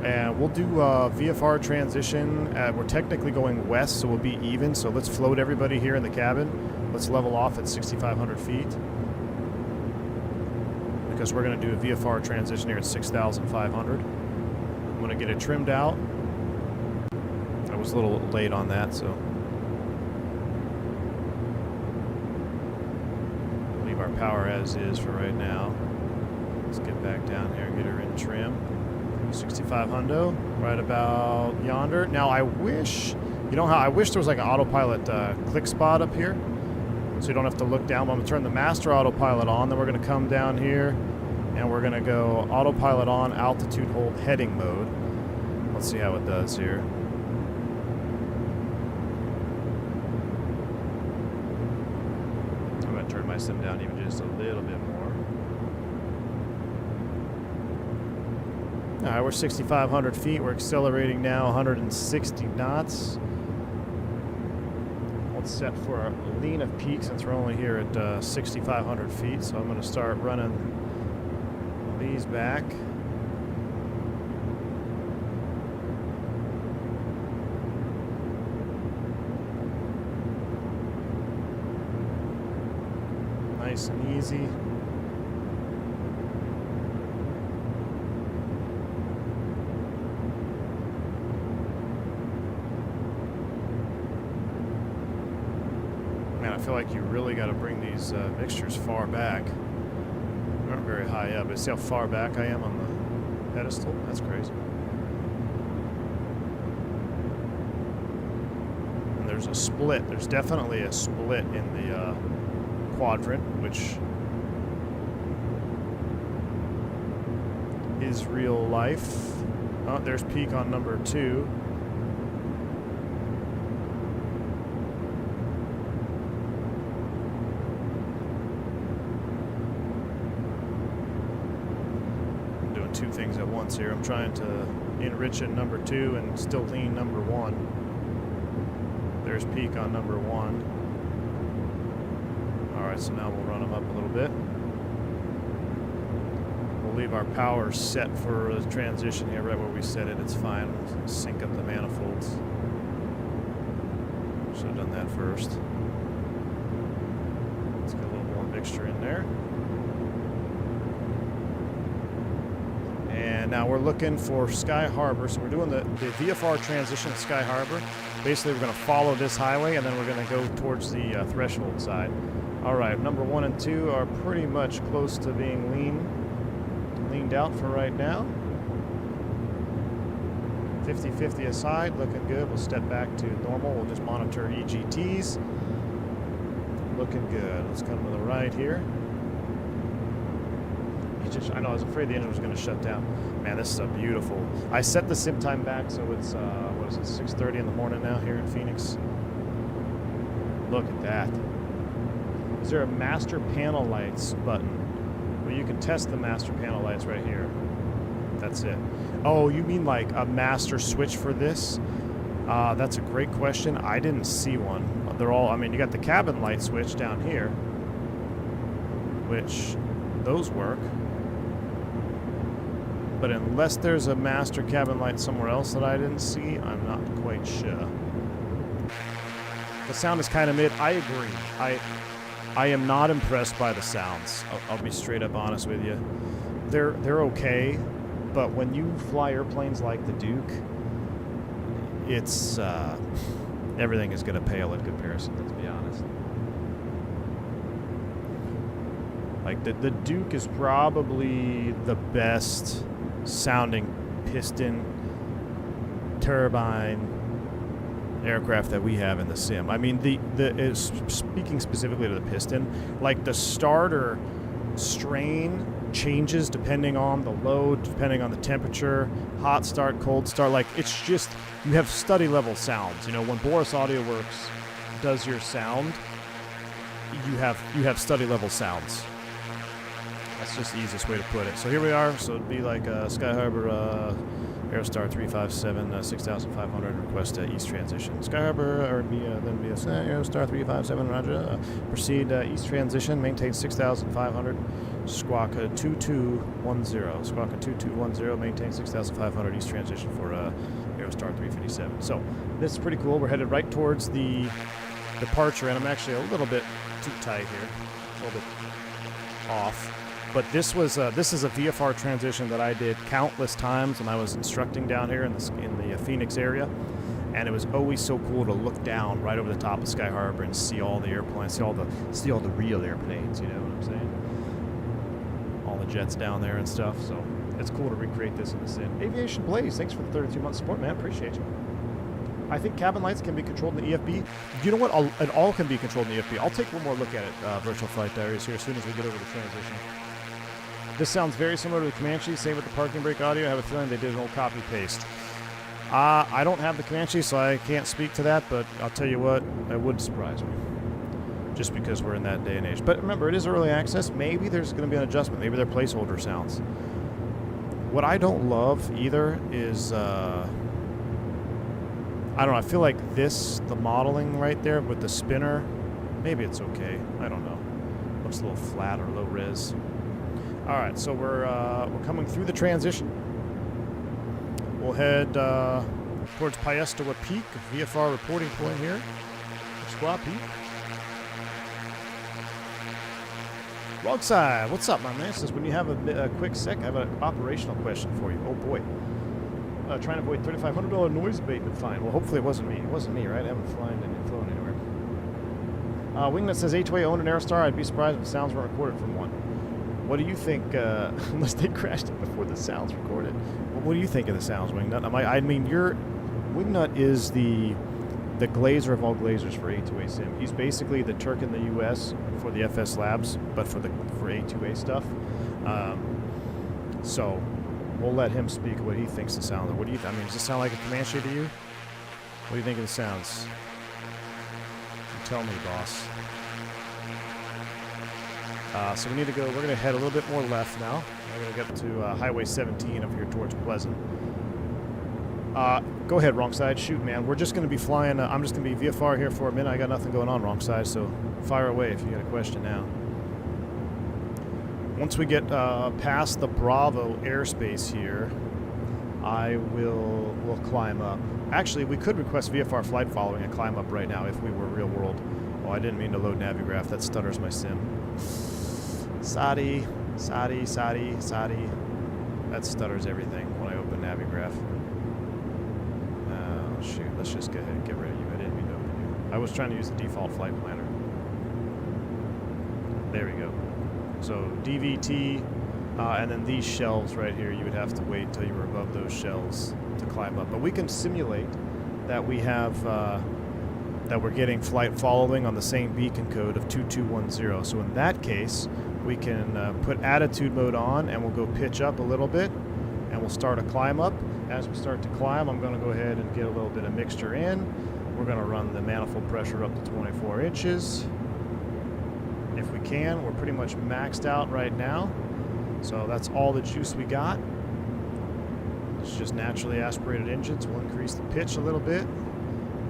And we'll do VFR transition. We're technically going west, so we'll be even. So let's float everybody here in the cabin. Let's level off at 6,500 feet. Because we're going to do a VFR transition here at 6,500. I'm going to get it trimmed out. I was a little late on that, so. Leave our power as is for right now. Let's get back down here and get her in trim. 65 hundo, right about yonder. Now I wish, you know how I wish there was like an autopilot click spot up here, so you don't have to look down. But I'm gonna turn the master autopilot on. Then we're gonna come down here, and we're gonna go autopilot on, altitude hold, heading mode. Let's see how it does here. I'm gonna turn my sim down even just a little bit more. All right, we're 6,500 feet. We're accelerating now 160 knots. Let's set for a lean of peak since we're only here at 6,500 feet. So I'm going to start running these back. Nice and easy. Man, I feel like you really got to bring these mixtures far back. They aren't very high up, but see how far back I am on the pedestal? That's crazy. And there's a split. There's definitely a split in the Quadrant, which is real life. Oh, there's peak on number 2. I'm doing 2 things at once here. I'm trying to enrich at number 2 and still lean number 1. There's peak on number 1. Alright, so now we'll run them up a little bit. We'll leave our power set for the transition here, right where we set it. It's fine. We'll sync up the manifolds. Should have done that first. Let's get a little more mixture in there. And now we're looking for Sky Harbor. So we're doing the VFR transition at Sky Harbor. Basically, we're going to follow this highway, and then we're going to go towards the threshold side. All right, number 1 and 2 are pretty much close to being leaned out for right now. 50-50 aside, looking good. We'll step back to normal. We'll just monitor EGTs. Looking good. Let's come to the right here. I know, I was afraid the engine was going to shut down. Man, this is a beautiful. I set the sim time back, so it's, what is it, 6:30 in the morning now here in Phoenix. Look at that. Is there a master panel lights button? Well, you can test the master panel lights right here. That's it. Oh, you mean like a master switch for this? That's a great question. I didn't see one. They're all, I mean, you got the cabin light switch down here, which those work. But unless there's a master cabin light somewhere else that I didn't see, I'm not quite sure. The sound is kind of mid. I agree. I am not impressed by the sounds. I'll be straight up honest with you. They're okay, but when you fly airplanes like the Duke, it's everything is going to pale in comparison. Let's be honest. Like the Duke is probably the best sounding piston turbine aircraft that we have in the sim. I mean, speaking specifically to the piston, like the starter strain changes depending on the load, depending on the temperature, hot start, cold start. Like, it's just, you have study level sounds. You know, when Boris Audio Works does your sound, you have study level sounds. That's just the easiest way to put it. So here we are. So it'd be like Sky Harbor, Aerostar 357, 6,500, request East transition. Sky Harbor, or then be a Aerostar 357, roger. Proceed East transition, maintain 6,500. Squawk 2210. Squawk 2210, maintain 6,500 East transition for Aerostar 357. So this is pretty cool. We're headed right towards the departure, and I'm actually a little bit too tight here, a little bit off. But this is a VFR transition that I did countless times when I was instructing down here in the Phoenix area, and it was always so cool to look down right over the top of Sky Harbor and see all the airplanes, see all the real airplanes. You know what I'm saying? All the jets down there and stuff. So it's cool to recreate this in the sim. Aviation Blaze, thanks for the 32-month support, man. Appreciate you. I think cabin lights can be controlled in the EFB. You know what? It all can be controlled in the EFB. I'll take one more look at it. Virtual Flight Diaries here as soon as we get over the transition. This sounds very similar to the Comanche, same with the parking brake audio. I have a feeling they did an old copy-paste. I don't have the Comanche, so I can't speak to that, but I'll tell you what, it would surprise me. Just because we're in that day and age. But remember, it is early access. Maybe there's going to be an adjustment. Maybe they're placeholder sounds. What I don't love either is, I don't know, I feel like the modeling right there with the spinner, maybe it's okay. I don't know. Looks a little flat or low res. All right, so we're coming through the transition. We'll head towards Piestewa Peak, VFR reporting point here. Squaw Peak. Rogside, what's up, my man? Says, when you have a quick sec, I have an operational question for you. Oh boy. Trying to avoid $3,500 noise abatement fine. Well, hopefully it wasn't me. It wasn't me, right? I haven't flown anywhere. Wingnut says, A2A owned an Aerostar. I'd be surprised if the sounds weren't recorded from one. What do you think, unless they crashed it before the sounds recorded? Well, what do you think of the sounds, Wingnut? I mean, Wingnut is the glazer of all glazers for A2A Sim. He's basically the Turk in the U.S. for the FS Labs, but for A2A stuff. So we'll let him speak what he thinks the sound. What do you? I mean, does this sound like a Comanche to you? What do you think of the sounds? You tell me, boss. So we need to go. We're going to head a little bit more left now. We're going to get to Highway 17 up here towards Pleasant. Go ahead, wrong side. Shoot, man. We're just going to be flying. I'm just going to be VFR here for a minute. I got nothing going on wrong side, so fire away if you got a question now. Once we get past the Bravo airspace here, we'll climb up. Actually, we could request VFR flight following and climb up right now if we were real world. Oh, I didn't mean to load Navigraph. That stutters my sim. Sadi. That stutters everything when I open Navigraph. Oh, shoot. Let's just go ahead and get rid of you. I didn't mean to open you. I was trying to use the default flight planner. There we go. So DVT, and then these shelves right here, you would have to wait until you were above those shelves to climb up. But we can simulate that we have, that we're getting flight following on the same beacon code of 2210. So in that case, we can put attitude mode on and we'll go pitch up a little bit and we'll start a climb up. As we start to climb, I'm going to go ahead and get a little bit of mixture in. We're going to run the manifold pressure up to 24 inches. If we can, we're pretty much maxed out right now. So that's all the juice we got. It's just naturally aspirated engines. We'll increase the pitch a little bit.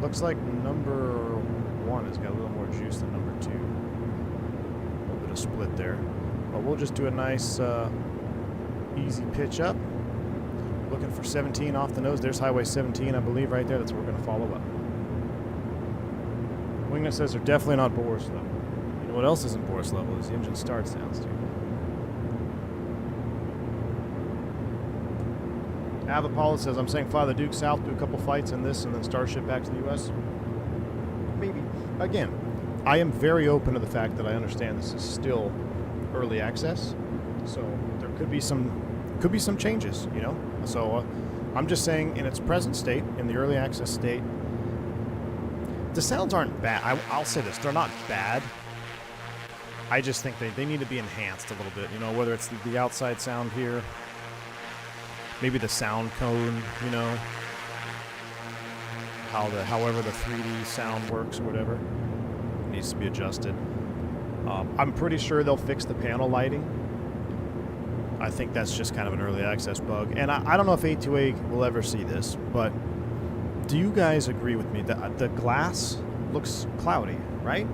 Looks like number 1 has got a little more juice than number 2. A little bit of split there. But we'll just do a nice easy pitch up. Looking for 17 off the nose. There's Highway 17, I believe, right there. That's what we're going to follow up. Wingnut says they're definitely not Boris, though. You know what else isn't Boris level is the engine start sounds, too. Avapollo says, I'm saying fly the Duke south, do a couple flights in this, and then Starship back to the U.S. Maybe. Again, I am very open to the fact that I understand this is still early access, so there could be some changes, you know. So I'm just saying, in its present state, in the early access state, the sounds aren't bad. I'll say this: they're not bad. I just think they need to be enhanced a little bit. You know, whether it's the outside sound here. Maybe the sound cone, you know, however the 3D sound works or whatever, needs to be adjusted. I'm pretty sure they'll fix the panel lighting. I think that's just kind of an early access bug. And I don't know if A2A will ever see this, but do you guys agree with me that the glass looks cloudy, right?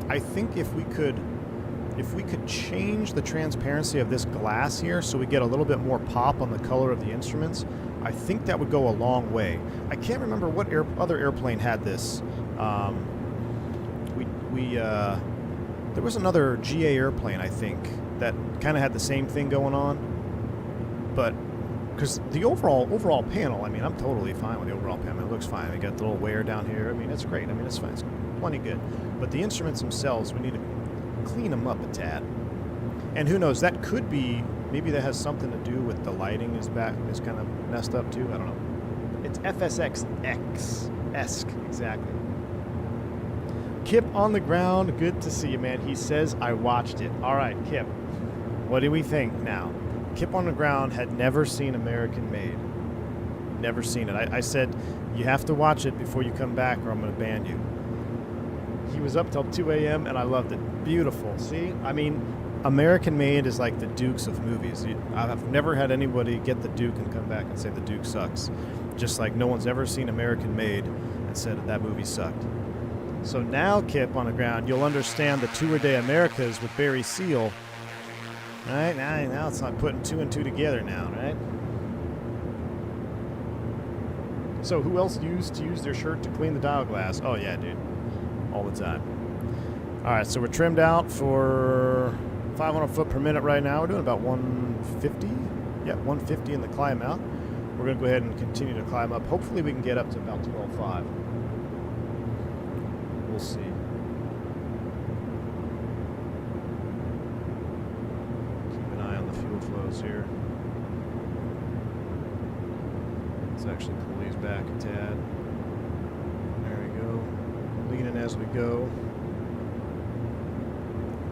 I think if we could change the transparency of this glass here so we get a little bit more pop on the color of the instruments, I think that would go a long way. I can't remember what other airplane had this. There was another GA airplane, I think, that kind of had the same thing going on. But because the overall panel, I mean, I'm totally fine with the overall panel. It looks fine. We got the little wear down here. I mean, it's great. I mean, it's fine. It's plenty good. But the instruments themselves, we need to clean them up a tad. And who knows, that could be, maybe that has something to do with the lighting is kind of messed up too. I don't know. It's FSX-esque, exactly. Kip on the ground, good to see you, man. He says, I watched it. All right, Kip, what do we think now? Kip on the ground had never seen American Made. Never seen it. I said, you have to watch it before you come back or I'm going to ban you. He was up till 2 a.m. and I loved it. Beautiful. See? I mean, American Made is like the Dukes of movies. I've never had anybody get the Duke and come back and say the Duke sucks. Just like no one's ever seen American Made and said that movie sucked. So now, Kip on the ground, you'll understand the Tour de Americas with Barry Seal. All right? Now it's not putting 2 and 2 together now, right? So who else used to use their shirt to clean the dial glass? Oh, yeah, dude. All the time. All right, so we're trimmed out for 500 foot per minute right now. We're doing about 150. Yeah, 150 in the climb out. We're going to go ahead and continue to climb up. Hopefully we can get up to about 12.5. We'll see. Keep an eye on the fuel flows here. Let's actually pull these back a tad. There we go. Leaning as we go.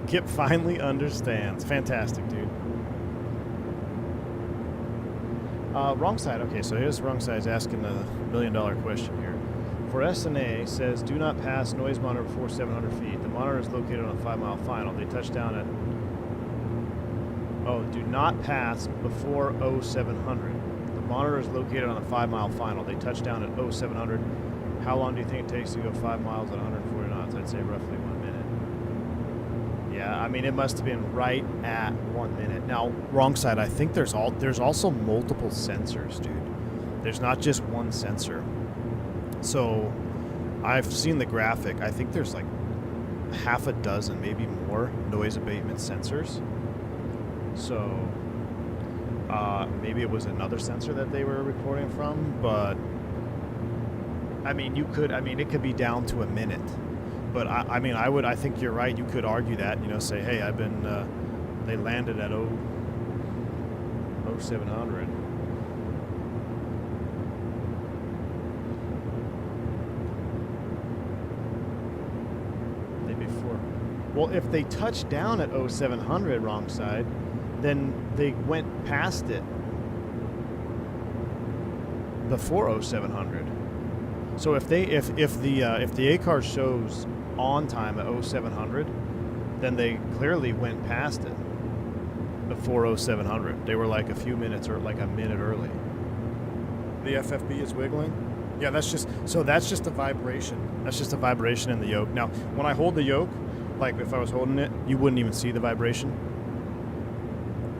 Kip finally understands. Fantastic, dude. Wrong side. Okay, so here's the wrong side. Is asking a $1 million question here. For S&A, says do not pass noise monitor before 700 feet. The monitor is located on a 5-mile final. They touch down at... Oh, do not pass before 0700. The monitor is located on a 5-mile final. They touch down at 0700. How long do you think it takes to go 5 miles at 140 knots? I'd say roughly 1 minute. Yeah, I mean, it must have been right at 1 minute. Now, wrong side, I think there's also multiple sensors, dude. There's not just one sensor. So, I've seen the graphic. I think there's like half a dozen, maybe more, noise abatement sensors. So, maybe it was another sensor that they were recording from, but I mean, it could be down to a minute. But I think you're right. You could argue that, say, hey, they landed at 0700. Maybe 4. Well, if they touched down at 0700, wrong side, then they went past it before 0700. So if the ACAR shows on time at 0700, then they clearly went past it before 0700. They were like a few minutes or like a minute early. The FFB is wiggling. Yeah, that's just a vibration. That's just a vibration in the yoke. Now, when I hold the yoke, like if I was holding it, you wouldn't even see the vibration.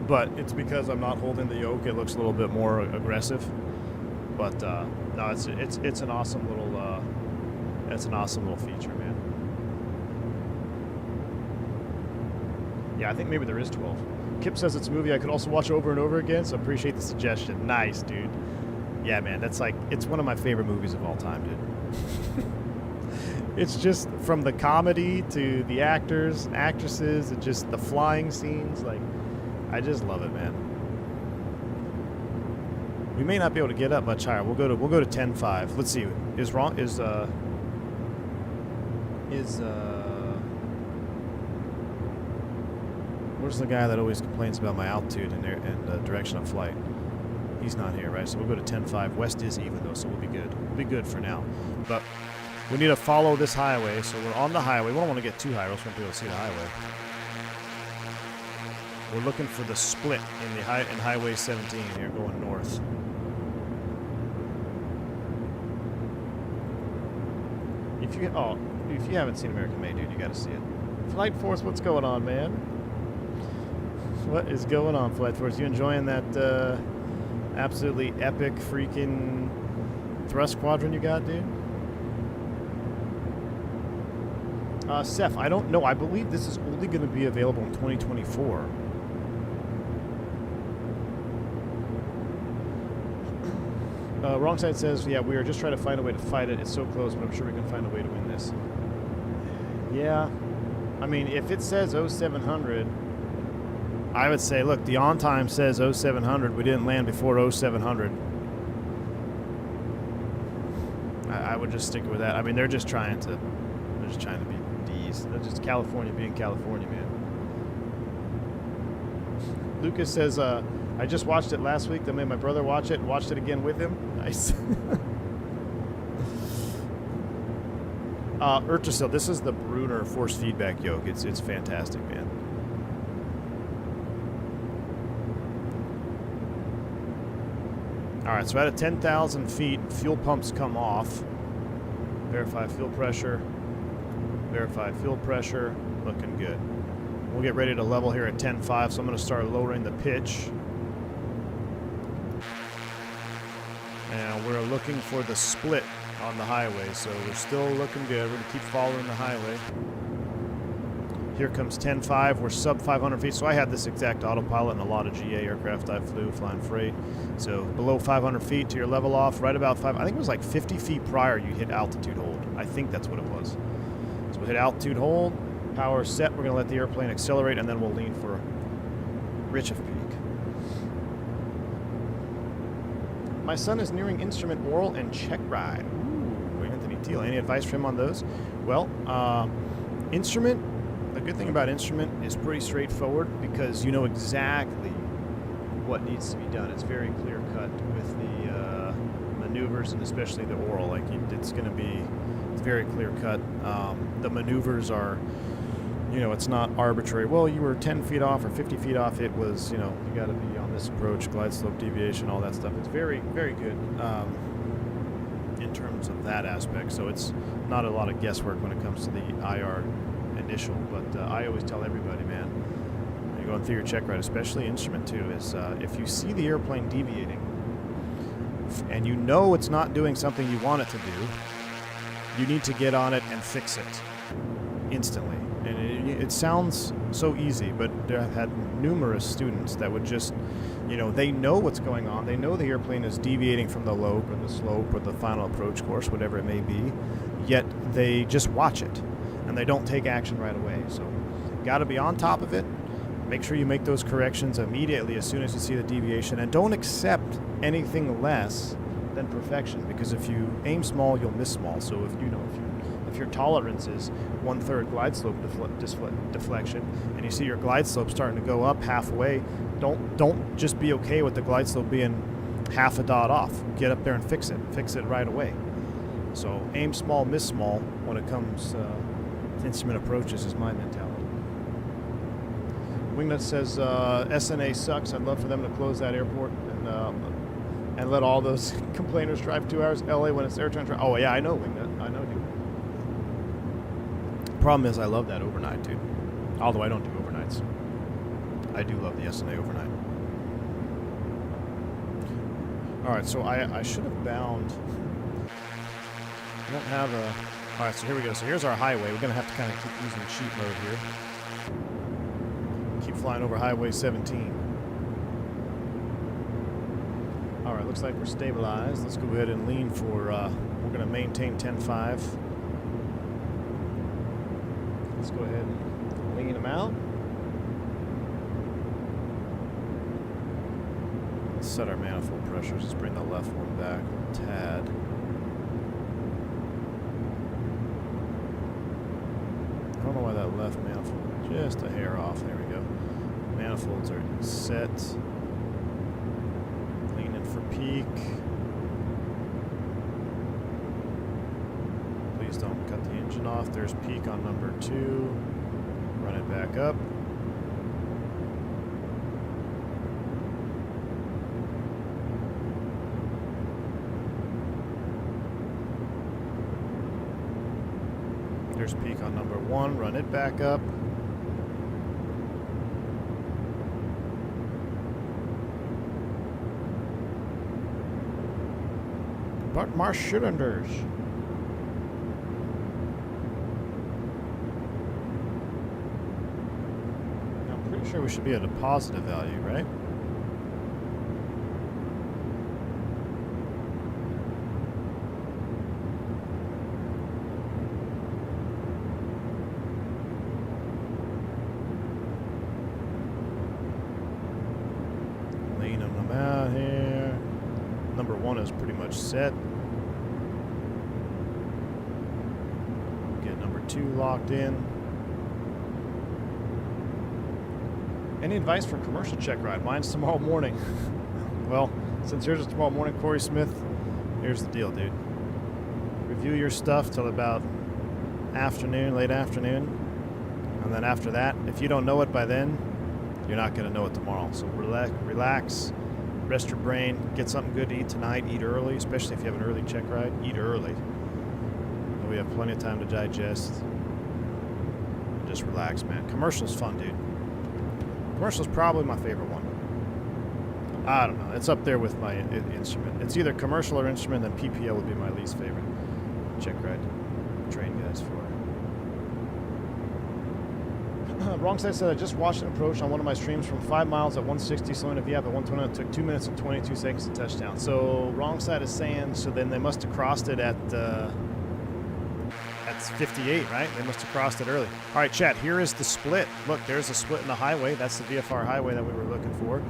But it's because I'm not holding the yoke. It looks a little bit more aggressive. But no, it's an awesome little feature, man. Yeah, I think maybe there is 12. Kip says it's a movie I could also watch over and over again, so appreciate the suggestion. Nice, dude. Yeah, man, it's one of my favorite movies of all time, dude. It's just from the comedy to the actors, actresses, and just the flying scenes. Like, I just love it, man. We may not be able to get up much higher. We'll go to 10.5. Let's see. Where's the guy that always complains about my altitude and direction of flight? He's not here, right? So we'll go to 10.5. West is even though, so we'll be good. We'll be good for now. But we need to follow this highway, so we're on the highway. We don't want to get too high, or else we won't be able to see the highway. We're looking for the split in Highway 17 here, going north. If you haven't seen American Made, dude, you got to see it. Flight Force, what's going on, man? What is going on, Flight Force? You enjoying that absolutely epic freaking thrust quadrant you got, dude? Seth, I don't know. I believe this is only going to be available in 2024. Wrong side says, yeah, we are just trying to find a way to fight it. It's so close, but I'm sure we can find a way to win this. Yeah. I mean, if it says 0700, I would say, look, the on time says 0700. We didn't land before 0700. I would just stick with that. I mean, they're just trying to be D's. They're just California being California, man. Lucas says, I just watched it last week. Then made my brother watch it and watched it again with him. Nice. Urtrasil, this is the Brunner force feedback yoke. It's fantastic, man. All right, so at 10,000 feet, fuel pumps come off. Verify fuel pressure. Verify fuel pressure. Looking good. We'll get ready to level here at 10.5, so I'm going to start lowering the pitch. And we're looking for the split on the highway, so we're still looking good. We're going to keep following the highway. Here comes 10.5. We're sub 500 feet. So I had this exact autopilot in a lot of GA aircraft I flew, flying freight. So below 500 feet to your level off, right about I think it was like 50 feet prior you hit altitude hold. I think that's what it was. So we'll hit altitude hold, power set. We're going to let the airplane accelerate, and then we'll lean for rich of peak. My son is nearing instrument oral and check ride. Ooh, Anthony Teal. Any advice for him on those? Well, instrument, the good thing about instrument is pretty straightforward because you know exactly what needs to be done. It's very clear cut with the maneuvers and especially the oral. Like it's going to be very clear cut. The maneuvers are, you know, it's not arbitrary. Well, you were 10 feet off or 50 feet off. It was, you know, you got to be on this approach, glide slope deviation, all that stuff. It's very, very good in terms of that aspect. So it's not a lot of guesswork when it comes to the IR initial. But I always tell everybody, man, when you're going through your check ride, especially instrument too, is if you see the airplane deviating and you know it's not doing something you want it to do, you need to get on it and fix it instantly. And it sounds so easy, but I've had numerous students that would just, you know, they know what's going on. They know the airplane is deviating from the lope or the slope or the final approach course, whatever it may be, yet they just watch it and they don't take action right away. So got to be on top of it. Make sure you make those corrections immediately as soon as you see the deviation, and don't accept anything less than perfection, because if you aim small, you'll miss small. So if your tolerance is 1/3 glide slope deflection, and you see your glide slope starting to go up halfway, don't just be okay with the glide slope being half a dot off. Get up there and fix it right away. So aim small, miss small when it comes to instrument approaches is my mentality. Wingnut says SNA sucks. I'd love for them to close that airport and let all those complainers drive 2 hours. LA when it's their turn. Oh yeah, I know, Wingnut. I know, dude. Problem is, I love that overnight, dude. Although I don't do overnights. I do love the SNA overnight. Alright, so I should have bound. I don't have a... Alright, so here we go. So here's our highway. We're going to have to kind of keep using cheat mode here. Keep flying over Highway 17. Alright, looks like we're stabilized. Let's go ahead and lean for... we're going to maintain 10.5. Let's go ahead and lean them out. Let's set our manifold pressures. Let's bring the left one back a tad. I don't know why that left manifold is just a hair off. There we go. Manifolds are set. Leaning for peak. Please don't cut the engine off. There's peak on number 2. Run it back up. There's peak on number 1. Run it back up. But marsh cylinders. I'm pretty sure we should be at a positive value, right? Leaning them out here. Number 1 is pretty much set. Get number 2 locked in. Any advice for commercial check ride? Mine's tomorrow morning. Well, since yours is tomorrow morning, Corey Smith, here's the deal, dude. Review your stuff till about afternoon, late afternoon. And then after that, if you don't know it by then, you're not going to know it tomorrow. So relax. Rest your brain, get something good to eat tonight, eat early, especially if you have an early check ride, eat early. And we have plenty of time to digest. Just relax, man. Commercial's fun, dude. Commercial's probably my favorite one. I don't know, it's up there with my instrument. It's either commercial or instrument, then PPL would be my least favorite check ride train guys for. Wrong side said I just watched an approach on one of my streams from 5 miles at 160, slowing a VF at 120. It took 2 minutes and 22 seconds to touchdown. So wrong side is saying, so then they must have crossed it at 58, right? They must have crossed it early. All right, chat, here is the split. Look, there's a split in the highway. That's the VFR highway that we were looking for.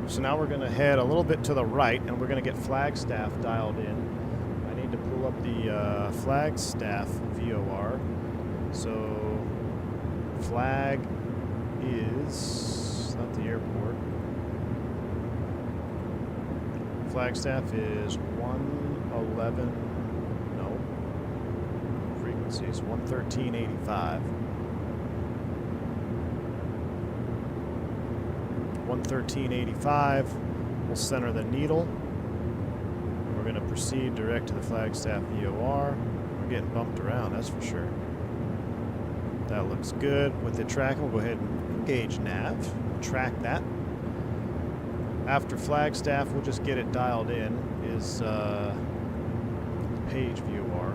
So now we're going to head a little bit to the right, and we're going to get Flagstaff dialed in. I need to pull up the Flagstaff VOR. So flag is not the airport. Flagstaff is 111. No. Frequency is 113.85. 113.85. We'll center the needle. We're going to proceed direct to the Flagstaff VOR. We're getting bumped around, that's for sure. That looks good. With the track, we'll go ahead and engage nav. Track that. After Flagstaff, we'll just get it dialed in. Is page VOR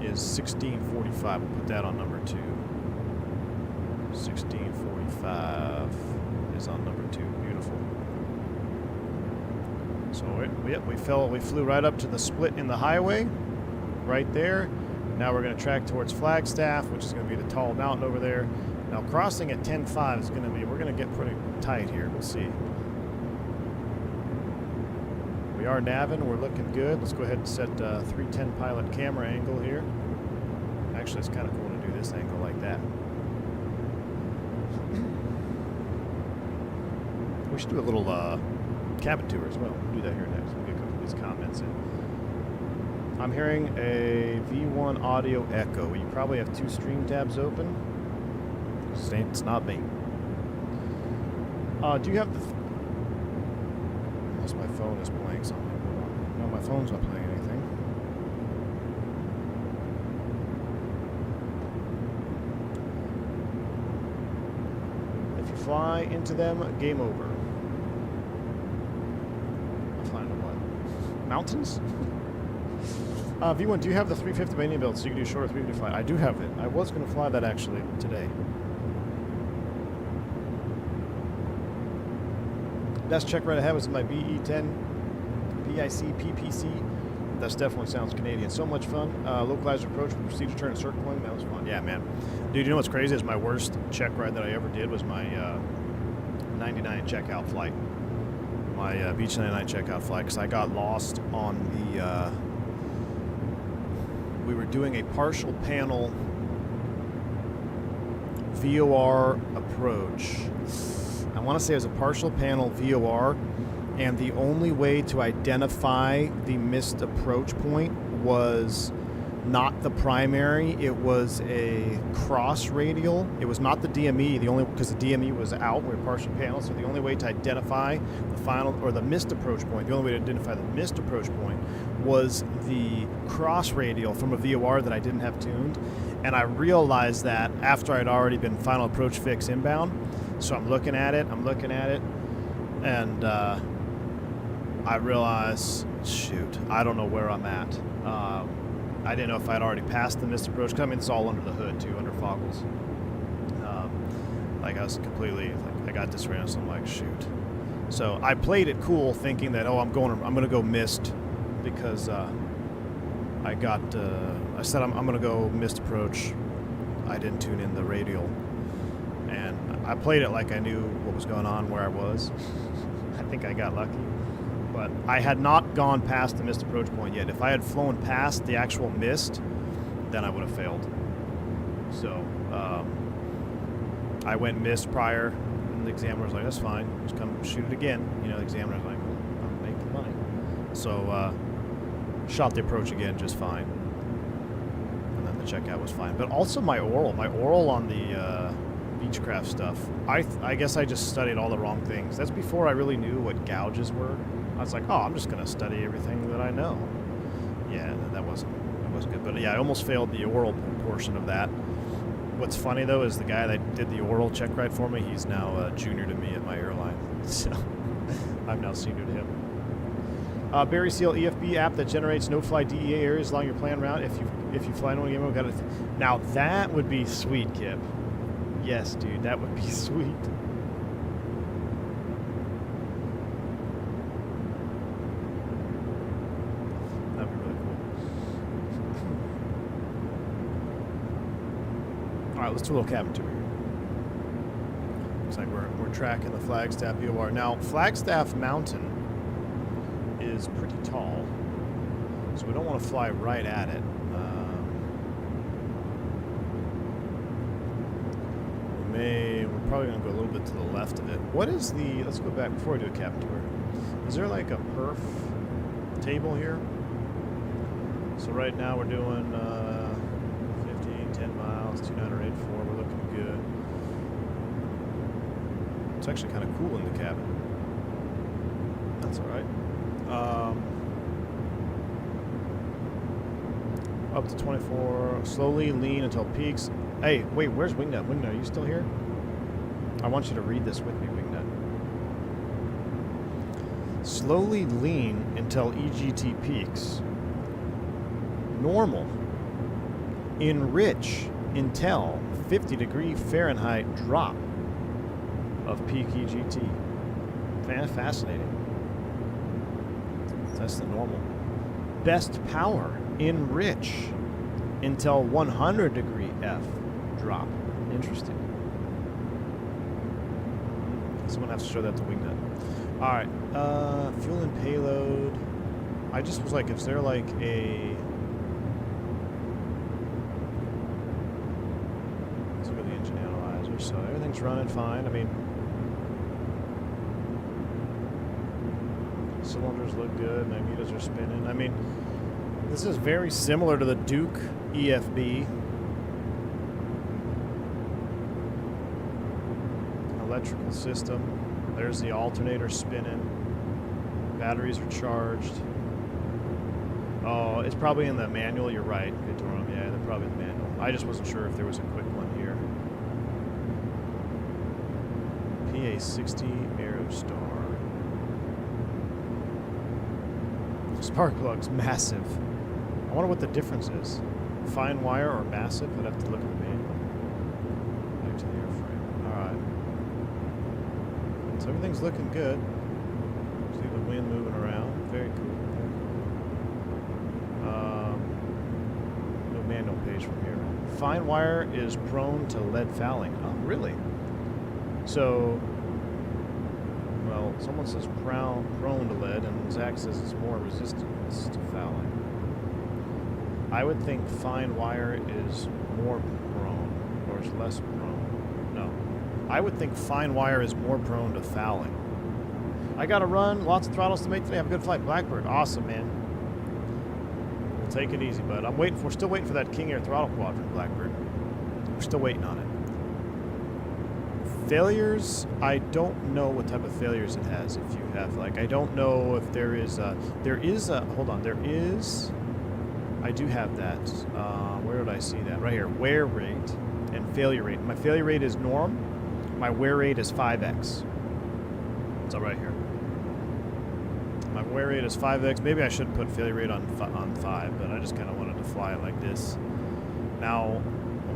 is 1645. We'll put that on number 2. 1645 is on number 2. Beautiful. So we flew right up to the split in the highway, right there. Now we're going to track towards Flagstaff, which is going to be the tall mountain over there. Now crossing at 10.5 is going to be, we're going to get pretty tight here. We'll see. We are navving. We're looking good. Let's go ahead and set 310 pilot camera angle here. Actually, it's kind of cool to do this angle like that. We should do a little cabin tour as well. We'll do that here next. We'll get a couple of these comments in. I'm hearing a V1 audio echo. You probably have 2 stream tabs open. It's not me. Do you have the... Unless my phone is playing something. No, my phone's not playing anything. If you fly into them, game over. Flying to what? Mountains? V1, do you have the 350 Mania build so you can do shorter 350 flight? I do have it. I was going to fly that actually today. Best check right ahead was my BE10 BIC PPC. That definitely sounds Canadian. So much fun. Localized approach with procedure turn and circle point. That was fun. Yeah, man. Dude, you know what's crazy is my worst check ride that I ever did was my 99 checkout flight. My Beach 99 checkout flight, because I got lost on the... we were doing a partial panel VOR approach. I want to say it was a partial panel VOR, and the only way to identify the missed approach point was not the primary. It was a cross radial. It was not the DME. Because the DME was out. We were partial panel, so the only way to identify the final or the missed approach point, the only way to identify the missed approach point was the cross radial from a VOR that I didn't have tuned, and I realized that after I'd already been final approach fix inbound. So I'm looking at it, and I realized, shoot, I don't know where I'm at. I didn't know if I'd already passed the missed approach, because I mean, it's all under the hood too, under Foggles. Like I was completely, like I got disoriented, so I'm like, shoot. So I played it cool, thinking that, oh, I'm gonna go missed, because I said I'm gonna go missed approach. I didn't tune in the radial, and I played it like I knew what was going on where I was. I think I got lucky, but I had not gone past the missed approach point yet. If I had flown past the actual missed, then I would have failed. So I went missed prior, and the examiner was like, that's fine, just come shoot it again. You know, the examiner's like, well, I'm making money. So shot the approach again just fine, and then the checkout was fine. But also my oral on the Beechcraft stuff, I guess I just studied all the wrong things. That's before I really knew what gouges were. I was like, oh, I'm just going to study everything that I know. Yeah, that wasn't good. But yeah, I almost failed the oral portion of that. What's funny, though, is the guy that did the oral check ride for me, he's now a junior to me at my airline. So I'm now senior to him. Barry Seal EFB app that generates no-fly DEA areas along your planned route. If you fly in one game, got it. Now that would be sweet, Kip. Yes, dude, that would be sweet. That'd be really cool. All right, let's do a little cabin tour here. Looks like we're tracking the Flagstaff VOR. Now, Flagstaff Mountain is pretty tall, so we don't want to fly right at it. We're probably going to go a little bit to the left of it. What is the, let's go back before we do a cabin tour. Is there like a perf table here? So right now we're doing 10 miles, 2984, we're looking good. It's actually kind of cool in the cabin. That's all right. Up to 24. Slowly lean until peaks. Hey, wait, where's Wingnut? Wingnut, are you still here? I want you to read this with me, Wingnut. Slowly lean until EGT peaks. Normal. Enrich until 50-degree Fahrenheit drop of peak EGT. Fascinating. That's the normal. Best power. Enrich until 100-degree F drop. Interesting. Someone has to show that to Wingnut. All right. Fuel and payload. I just was like, is there like a... Let's look at the engine analyzer. So everything's running fine. I mean, cylinders look good. Magnetos are spinning. I mean, this is very similar to the Duke EFB. Electrical system. There's the alternator spinning. Batteries are charged. Oh, it's probably in the manual. You're right. Yeah, they're probably in the manual. I just wasn't sure if there was a quick one here. PA60 Aerostar. Spark plug's massive. I wonder what the difference is. Fine wire or massive? I'd have to look at the manual. Back to the airframe. Alright. So everything's looking good. See the wind moving around. Very cool. No manual page from here. Fine wire is prone to lead fouling. Oh, really? So, well, someone says prone to lead, and Zach says it's more resistant to fouling. I would think fine wire is more prone, or is less prone. No. I would think fine wire is more prone to fouling. I gotta run. Lots of throttles to make today. Have a good flight. Blackbird. Awesome, man. We'll take it easy, bud. We're still waiting for that King Air throttle quadrant, Blackbird. We're still waiting on it. Failures, I don't know what type of failures it has. If you have, like, I don't know if there is a, hold on, I do have that. Where did I see that? Right here. Wear rate and failure rate. My failure rate is norm. My wear rate is 5x. It's all right here. My wear rate is 5x. Maybe I should put failure rate on 5, but I just kind of wanted to fly it like this. Now,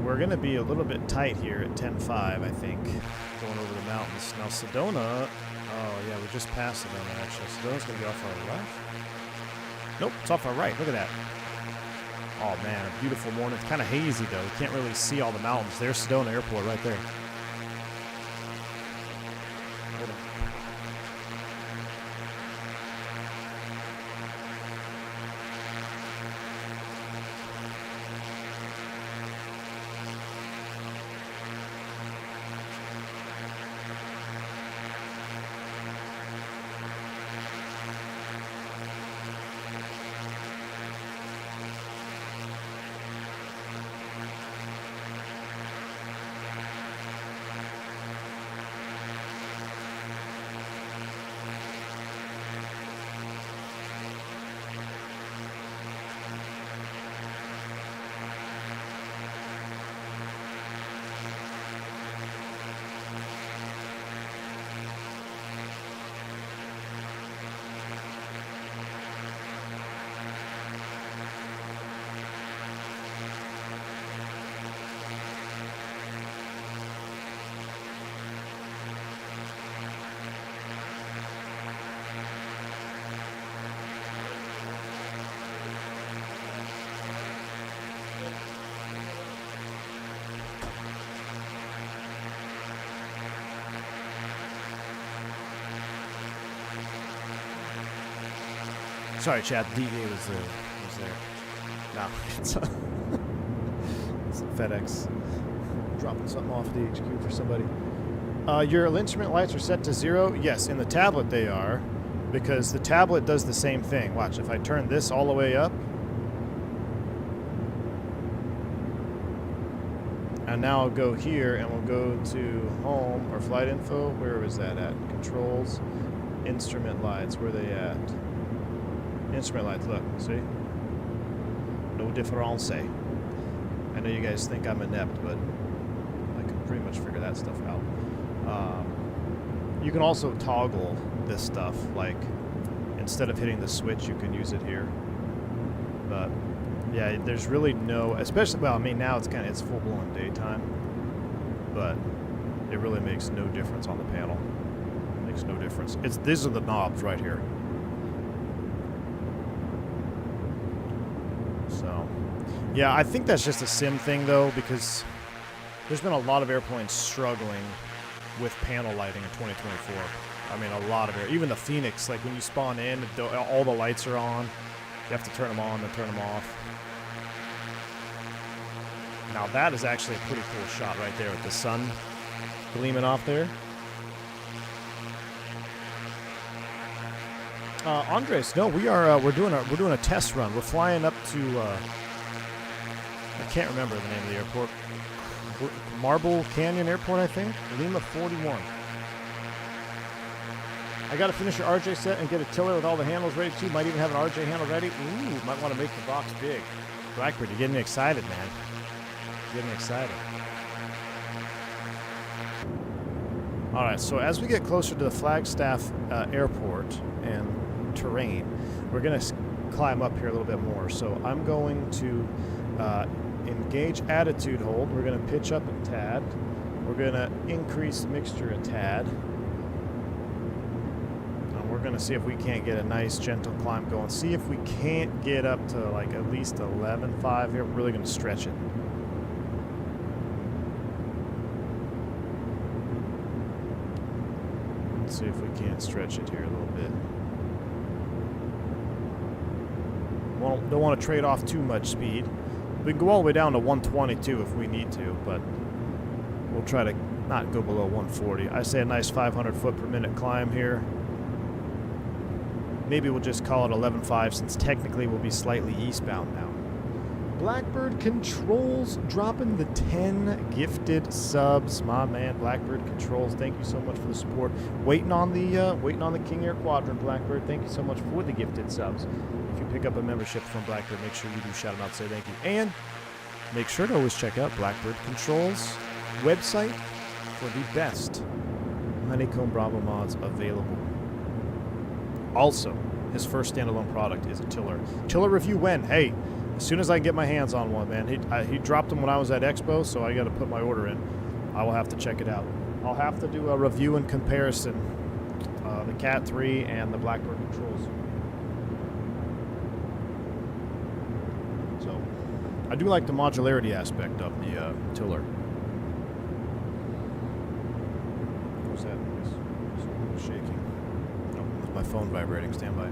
we're going to be a little bit tight here at 10.5, I think, going over the mountains. Now, Sedona, oh, yeah, we just passed Sedona, actually. Sedona's going to be off our left. Nope, it's off our right. Look at that. Oh, man, a beautiful morning. It's kind of hazy, though. You can't really see all the mountains. There's Sedona Airport right there. Hold on. Sorry, chat. DEA was there. No, it's a FedEx dropping something off the HQ for somebody. Your instrument lights are set to 0. Yes, in the tablet they are, because the tablet does the same thing. Watch, if I turn this all the way up, and now I'll go here and we'll go to home or flight info. Where was that at? Controls, instrument lights. Where are they at? Instrument lights. Look, see? No difference. I know you guys think I'm inept, but I can pretty much figure that stuff out. You can also toggle this stuff. Like, instead of hitting the switch, you can use it here. But yeah, there's really no, especially, well, I mean, now it's full-blown daytime, but it really makes no difference on the panel. It makes no difference. These are the knobs right here. So, yeah, I think that's just a sim thing, though, because there's been a lot of airplanes struggling with panel lighting in 2024. I mean, a lot of it. Even the Fenix, like when you spawn in, all the lights are on. You have to turn them on and turn them off. Now that is actually a pretty cool shot right there with the sun gleaming off there. Andres, no, we're doing a test run. We're flying up to I can't remember the name of the airport. Marble Canyon Airport, I think. Lima 41. I got to finish your RJ set and get a tiller with all the handles ready too. Might even have an RJ handle ready. Ooh, might want to make the box big. Blackbird, you're getting me excited, man. You're getting me excited. All right, so as we get closer to the Flagstaff airport and terrain, we're going to climb up here a little bit more. So I'm going to engage attitude hold. We're going to pitch up a tad. We're going to increase mixture a tad. And we're going to see if we can't get a nice gentle climb going. See if we can't get up to like at least 11.5 here. We're really going to stretch it. Let's see if we can't stretch it here a little bit. Don't want to trade off too much speed. We can go all the way down to 122 if we need to, but we'll try to not go below 140. I say a nice 500 foot per minute climb here. Maybe we'll just call it 11.5 since technically we'll be slightly eastbound now. Blackbird Controls dropping the 10 gifted subs. My man, Blackbird Controls, thank you so much for the support. Waiting on the King Air Quadrant, Blackbird. Thank you so much for the gifted subs. If you pick up a membership from Blackbird, make sure you do shout them out and say thank you. And make sure to always check out Blackbird Controls website for the best Honeycomb Bravo mods available. Also, his first standalone product is a tiller. Tiller review when? Hey, as soon as I can get my hands on one, man. He dropped them when I was at Expo, so I got to put my order in. I will have to check it out. I'll have to do a review and comparison. The Cat 3 and the Blackbird Controls. So, I do like the modularity aspect of the tiller. What was that noise? It's a little shaking. Oh, that's my phone vibrating. Stand by.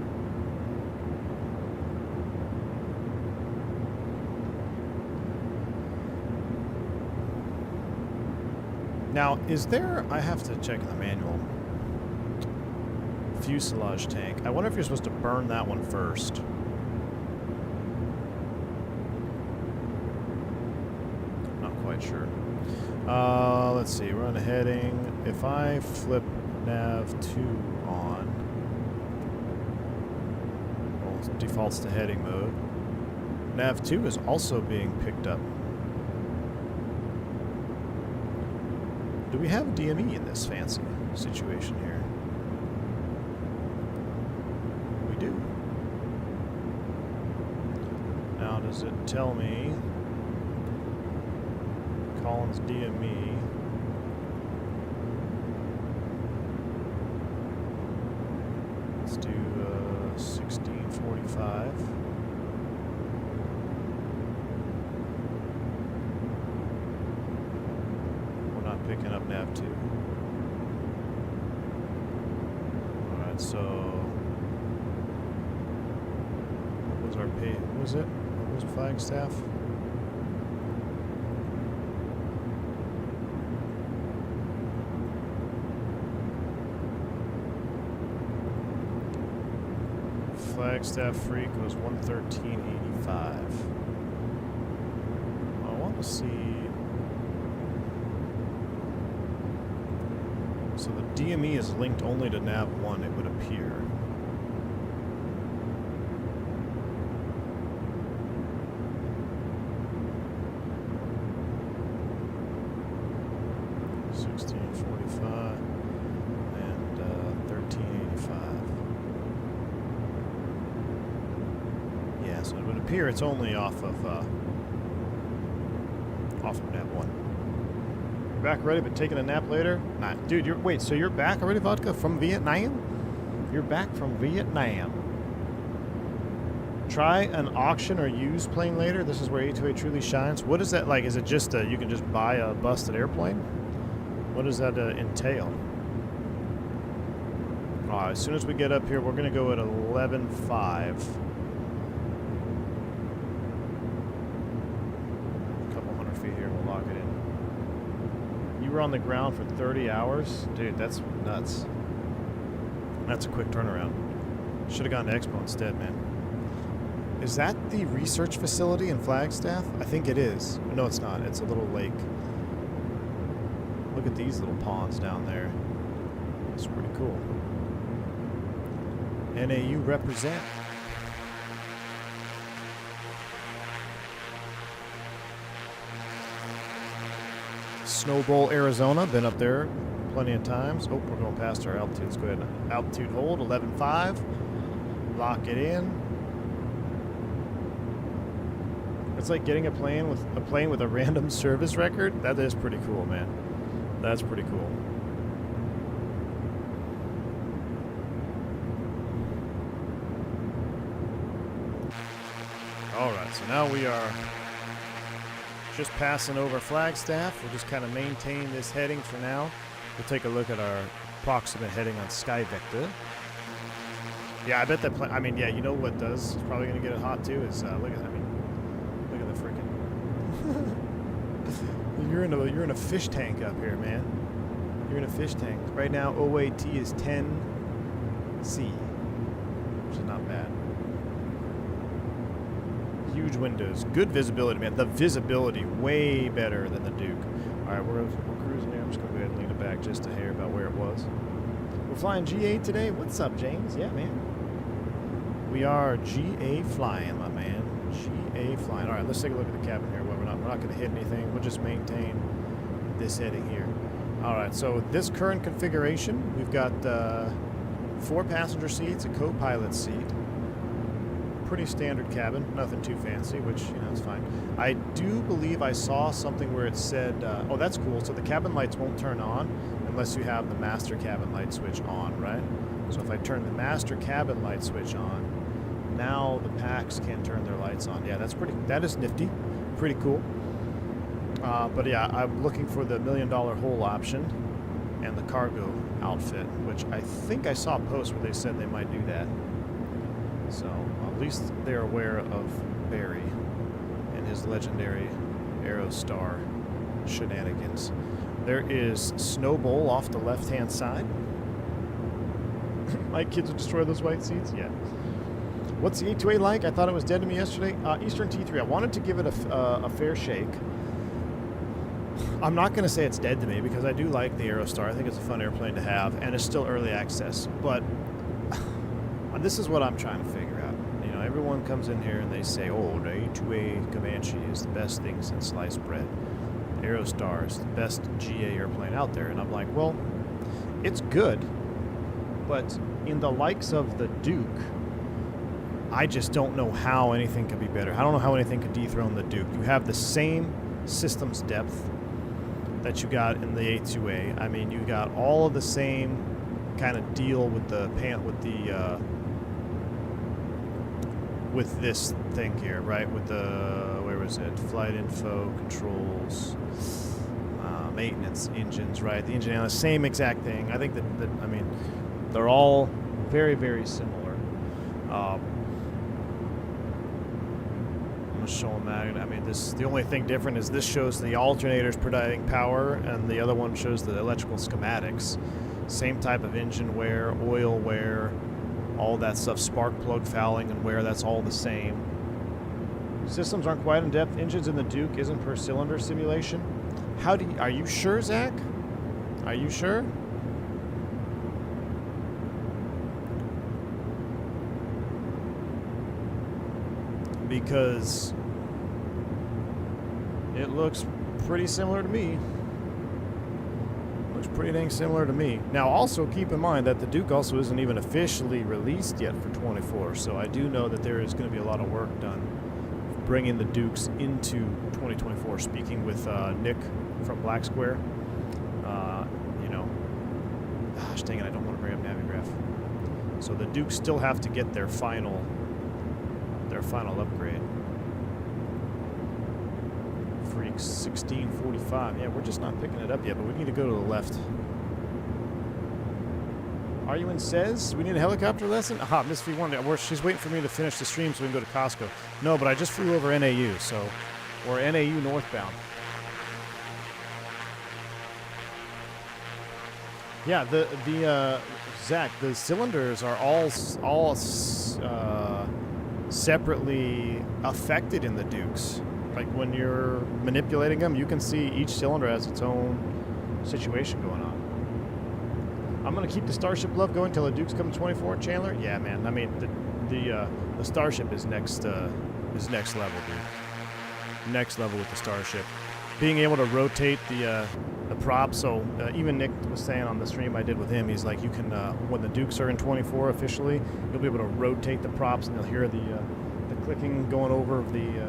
Now, is there, I have to check the manual, fuselage tank. I wonder if you're supposed to burn that one first. Not quite sure. Let's see, run a heading. If I flip nav 2 on, well, it defaults to heading mode. Nav 2 is also being picked up. Do we have DME in this fancy situation here? We do. Now, does it tell me Collins DME? Let's do 1645. Picking up nav 2. Alright, so our pay? What was it? What was Flagstaff? Flagstaff Freak was 113.85. I want to see. So the DME is linked only to nav 1, it would appear. $16.45 and $13.85. Yeah, so it would appear it's only off of nav 1. You're back already, but taking a nap later? Nah, dude, wait, so you're back already, Vodka, from Vietnam? You're back from Vietnam. Try an auction or used plane later. This is where A2A truly shines. What is that like? Is it just you can just buy a busted airplane? What does that entail? As soon as we get up here, we're going to go at 11.5. A couple hundred feet here, we'll lock it in. You were on the ground for 30 hours? Dude, that's nuts. That's a quick turnaround. Should have gone to Expo instead, man. Is that the research facility in Flagstaff? I think it is. No, it's not. It's a little lake. Look at these little ponds down there. It's pretty cool. NAU represent. Snowbowl, Arizona. Been up there plenty of times. Oh, we're going past our altitude. Let's go ahead and altitude hold. 11.5. Lock it in. It's like getting a plane with a random service record. That is pretty cool, man. That's pretty cool. All right, so now we are just passing over Flagstaff. We'll just kind of maintain this heading for now. We'll take a look at our approximate heading on Sky Vector. Yeah, I bet that plane. I mean, yeah, you know what does? It's probably going to get it hot too. Is look at. I mean, look at the freaking. You're in a fish tank up here, man. You're in a fish tank right now. OAT is 10C, which is not bad. Huge windows, good visibility, man. The visibility way better than the Duke. All right, we're cruising here. I'm just gonna go ahead and lean it back just a hair about where it was. We're flying G8 today. What's up, James? Yeah, man. We are GA flying, my man. GA flying. All right, let's take a look at the cabin here. Well, we're not going to hit anything. We'll just maintain this heading here. All right, so this current configuration, we've got 4 passenger seats, a co-pilot seat. Pretty standard cabin, nothing too fancy, which, you know, is fine. I do believe I saw something where it said, oh, that's cool. So the cabin lights won't turn on unless you have the master cabin light switch on, right? So if I turn the master cabin light switch on, now the packs can turn their lights on. Yeah, that is nifty. Pretty cool. But yeah, I'm looking for the $1 million hole option and the cargo outfit, which I think I saw a post where they said they might do that. So at least they're aware of Barry and his legendary Aerostar shenanigans. There is Snowbowl off the left-hand side. My kids would destroy those white seats? Yeah. What's the A2A like? I thought it was dead to me yesterday. Eastern T3. I wanted to give it a fair shake. I'm not going to say it's dead to me because I do like the Aerostar. I think it's a fun airplane to have, and it's still early access. But this is what I'm trying to figure out. You know, everyone comes in here and they say, oh, the A2A Comanche is the best thing since sliced bread. Aerostar is the best GA airplane out there. And I'm like, well, it's good, but in the likes of the Duke, I just don't know how anything could be better. I don't know how anything could dethrone the Duke. You have the same systems depth that you got in the A2A. I mean, you got all of the same kind of deal with the with this thing here, right? With the, where was it? Flight info, controls, maintenance, engines, right? The engine analyst, same exact thing. I think that I mean, they're all very, very similar. gonna show them that. I mean, the only thing different is this shows the alternators providing power, and the other one shows the electrical schematics. Same type of engine wear, oil wear, all that stuff, spark plug fouling and wear, that's all the same. Systems aren't quite in depth. Engines in the Duke isn't per cylinder simulation. Are you sure, Zach? Are you sure? Because it looks pretty similar to me. Looks pretty dang similar to me. Now, also keep in mind that the Duke also isn't even officially released yet for 24, so I do know that there is going to be a lot of work done bringing the Dukes into 2024. Speaking with Nick from Black Square, you know, gosh dang it, I don't want to bring up Navigraph. So the Dukes still have to get their final upgrade. Freaks 1645. Yeah, we're just not picking it up yet, but we need to go to the left. Are you in Says? We need a helicopter lesson? Aha, Miss V1. She's waiting for me to finish the stream so we can go to Costco. No, but I just flew over NAU, so we're NAU northbound. Yeah, Zach, the cylinders are all separately affected in the Dukes. Like when you're manipulating them, you can see each cylinder has its own situation going on. I'm gonna keep the Starship love going till the Dukes come to 24, Chandler. Yeah, man. I mean, the Starship is next level, dude. Next level with the Starship. Being able to rotate the props. So even Nick was saying on the stream I did with him, he's like, you can when the Dukes are in 24 officially, you'll be able to rotate the props, and you'll hear the clicking going over the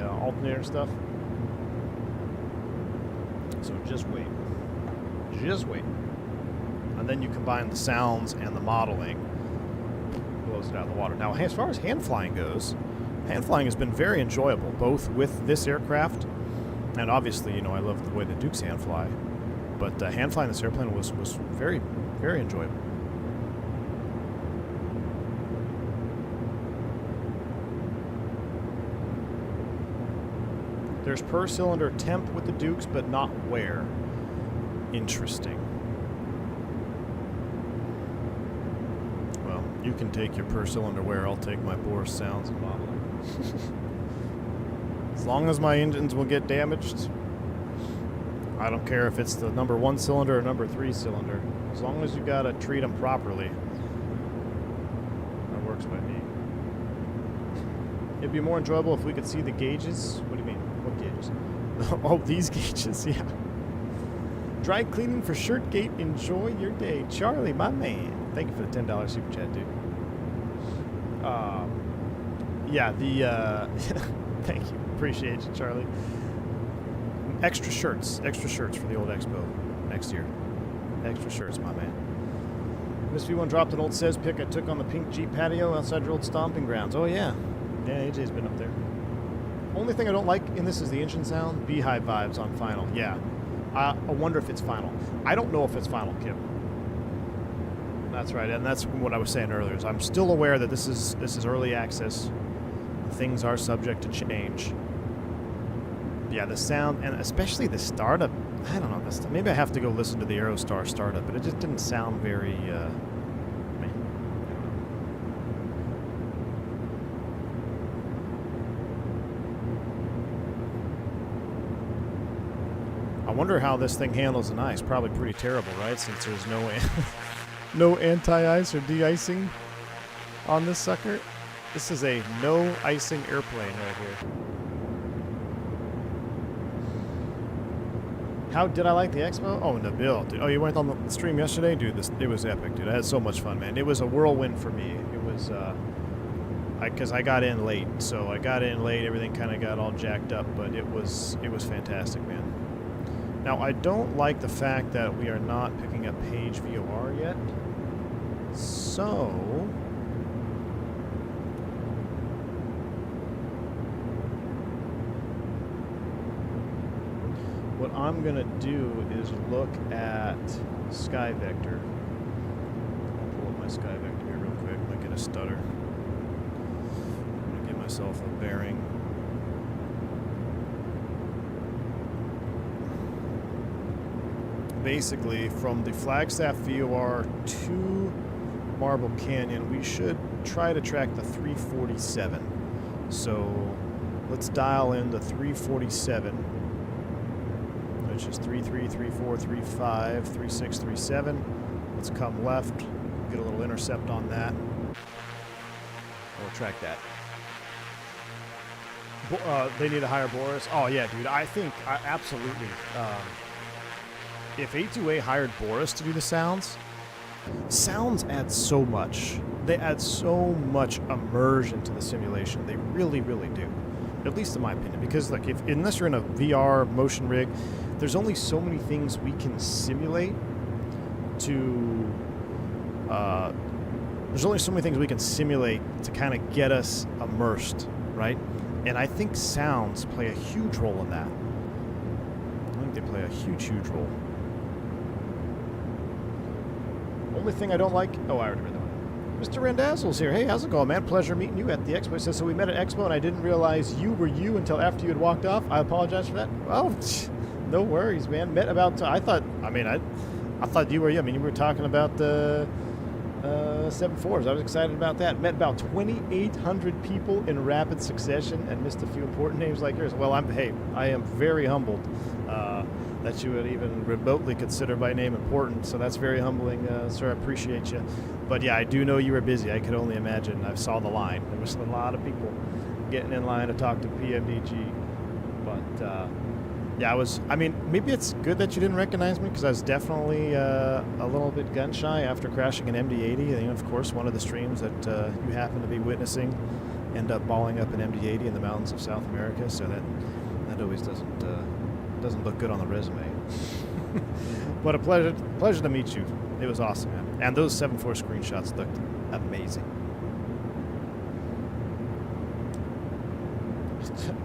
alternator stuff. So just wait. Just wait. And then you combine the sounds and the modeling. Blows it out of the water. Now, as far as hand flying goes, hand flying has been very enjoyable, both with this aircraft, and obviously, you know, I love the way the Dukes hand fly. But hand flying this airplane was very, very enjoyable. There's per cylinder temp with the Dukes, but not wear. Interesting. Well, you can take your per cylinder wear. I'll take my bore sounds and modeling. As long as my engines will get damaged, I don't care if it's the number 1 cylinder or number 3 cylinder. As long as you gotta treat them properly, that works by me. It'd be more enjoyable if we could see the gauges. What do you mean? What gauges? Oh, these gauges, yeah. Dry cleaning for Shirtgate. Enjoy your day. Charlie, my man. Thank you for the $10 super chat, dude. Yeah, thank you. Appreciate you, Charlie. Extra shirts for the old expo next year. Extra shirts, my man. Miss V1 dropped an old Says pic I took on the pink Jeep patio outside your old stomping grounds. Oh, yeah. Yeah, AJ's been up there. Only thing I don't like in this is the engine sound. Beehive vibes on final. Yeah. I wonder if it's final. I don't know if it's final, Kim. That's right, and that's what I was saying earlier. Is I'm still aware that this is early access. Things are subject to change. Yeah, the sound, and especially the startup. I don't know. Maybe I have to go listen to the Aerostar startup, but it just didn't sound very. I wonder how this thing handles an ice. Probably pretty terrible, right? Since there's no anti-ice or de-icing on this sucker. This is a no icing airplane right here. How did I like the expo? Oh, Nabil, dude. Oh, you went on the stream yesterday? Dude, it was epic, dude. I had so much fun, man. It was a whirlwind for me. It was, because I got in late. So I got in late, everything kind of got all jacked up, but it was fantastic, man. Now, I don't like the fact that we are not picking up page VOR yet. So what I'm going to do is look at Sky Vector. I'll pull up my Sky Vector here real quick. Might get a stutter. I'm going to get my myself a bearing. Basically, from the Flagstaff VOR to Marble Canyon, we should try to track the 347. So let's dial in the 347, which is 33, 34, 35, 36, 37. Let's come left, get a little intercept on that. We'll track that. They need a higher Boris. Oh yeah, dude. I think absolutely. If A2A hired Boris to do the sounds add so much. They add so much immersion to the simulation. They really, really do. At least in my opinion. Because like, unless you're in a VR motion rig, there's only so many things we can simulate to. There's only so many things we can simulate to kind of get us immersed, right? And I think sounds play a huge role in that. I think they play a huge, huge role. Only thing I don't like... Oh, I already read that one. Mr. Randazzo's here. Hey, how's it going, man? Pleasure meeting you at the expo. He says, so we met at expo and I didn't realize you were you until after you had walked off. I apologize for that. Well, no worries, man. Met about... I thought you were you. I mean, you were talking about the 7.4s. I was excited about that. Met about 2,800 people in rapid succession and missed a few important names like yours. Well, I am very humbled that you would even remotely consider my name important. So that's very humbling, sir. I appreciate you. But yeah, I do know you were busy. I could only imagine. I saw the line. There was a lot of people getting in line to talk to PMDG. But yeah, maybe it's good that you didn't recognize me because I was definitely a little bit gun shy after crashing an MD-80. And of course, one of the streams that you happen to be witnessing end up balling up an MD-80 in the mountains of South America. So that always doesn't look good on the resume. But a pleasure to meet you. It was awesome, man. And those 7.4 screenshots looked amazing.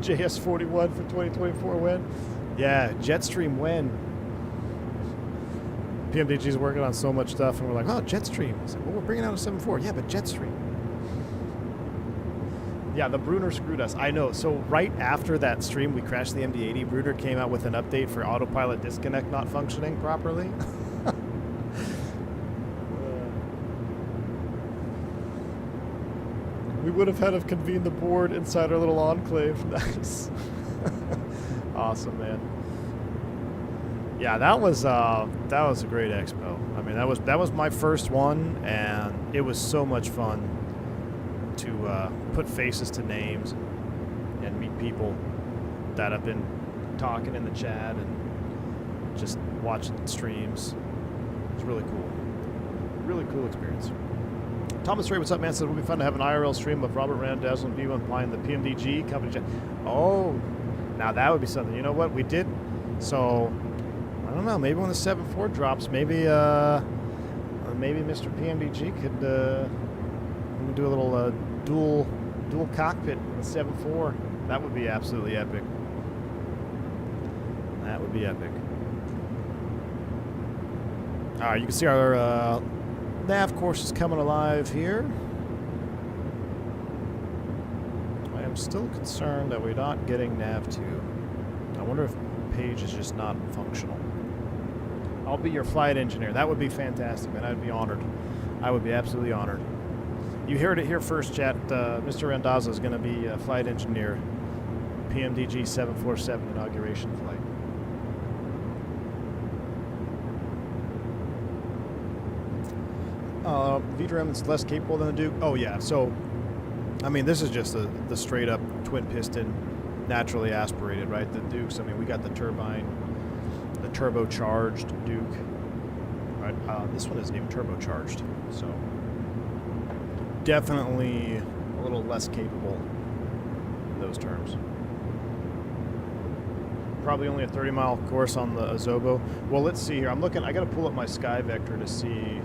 JS41 for 2024 when? Yeah, Jetstream when? PMDG's working on so much stuff, and we're like, oh, Jetstream. I said, well, we're bringing out a 7.4. Yeah, but Jetstream. Yeah, the Brunner screwed us. I know. So right after that stream, we crashed the MD-80. Brunner came out with an update for autopilot disconnect not functioning properly. We would have had to convene the board inside our little enclave. Nice. Awesome, man. Yeah, that was a great expo. I mean, that was my first one, and it was so much fun to put faces to names and meet people that have been talking in the chat and just watching streams. It's really cool. Really cool experience. Thomas Ray, what's up, man? Says it would be fun to have an IRL stream of Robert Randazzo and B1 flying the PMDG company jet. Oh, now that would be something. You know what? We did. So, I don't know. Maybe when the 7.4 drops, maybe Mr. PMDG could do a little dual cockpit in the 7.4. That would be absolutely epic. That would be epic. All right, you can see our nav course is coming alive here. I am still concerned that we're not getting nav 2. I wonder if page is just not functional. I'll be your flight engineer. That would be fantastic, man. I'd be honored. I would be absolutely honored. You heard it here first, chat. Mr. Randazzo is going to be a flight engineer. PMDG 747 inauguration flight. VDRM is less capable than the Duke. Oh yeah, so I mean this is just the straight up twin piston, naturally aspirated, right? The Dukes. I mean we got the turbine, the turbocharged Duke. Right, this one isn't even turbocharged, so definitely a little less capable in those terms. Probably only a 30-mile course on the Azobo. Well, let's see here. I'm looking. I got to pull up my Sky Vector to see.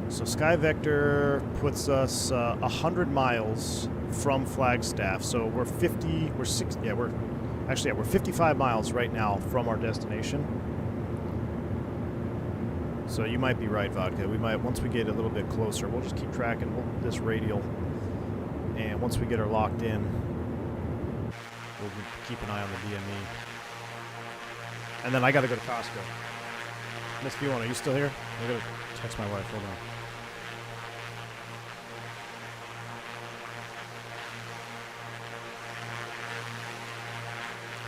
So Sky Vector puts us 100 miles from Flagstaff. So we're 55 miles right now from our destination. So you might be right, Vodka. We might, once we get a little bit closer, we'll just keep tracking this radial And once we get her locked in, we'll keep an eye on the DME. And then I got to go to Costco. Miss B1, are you still here? I got to text my wife. Hold on.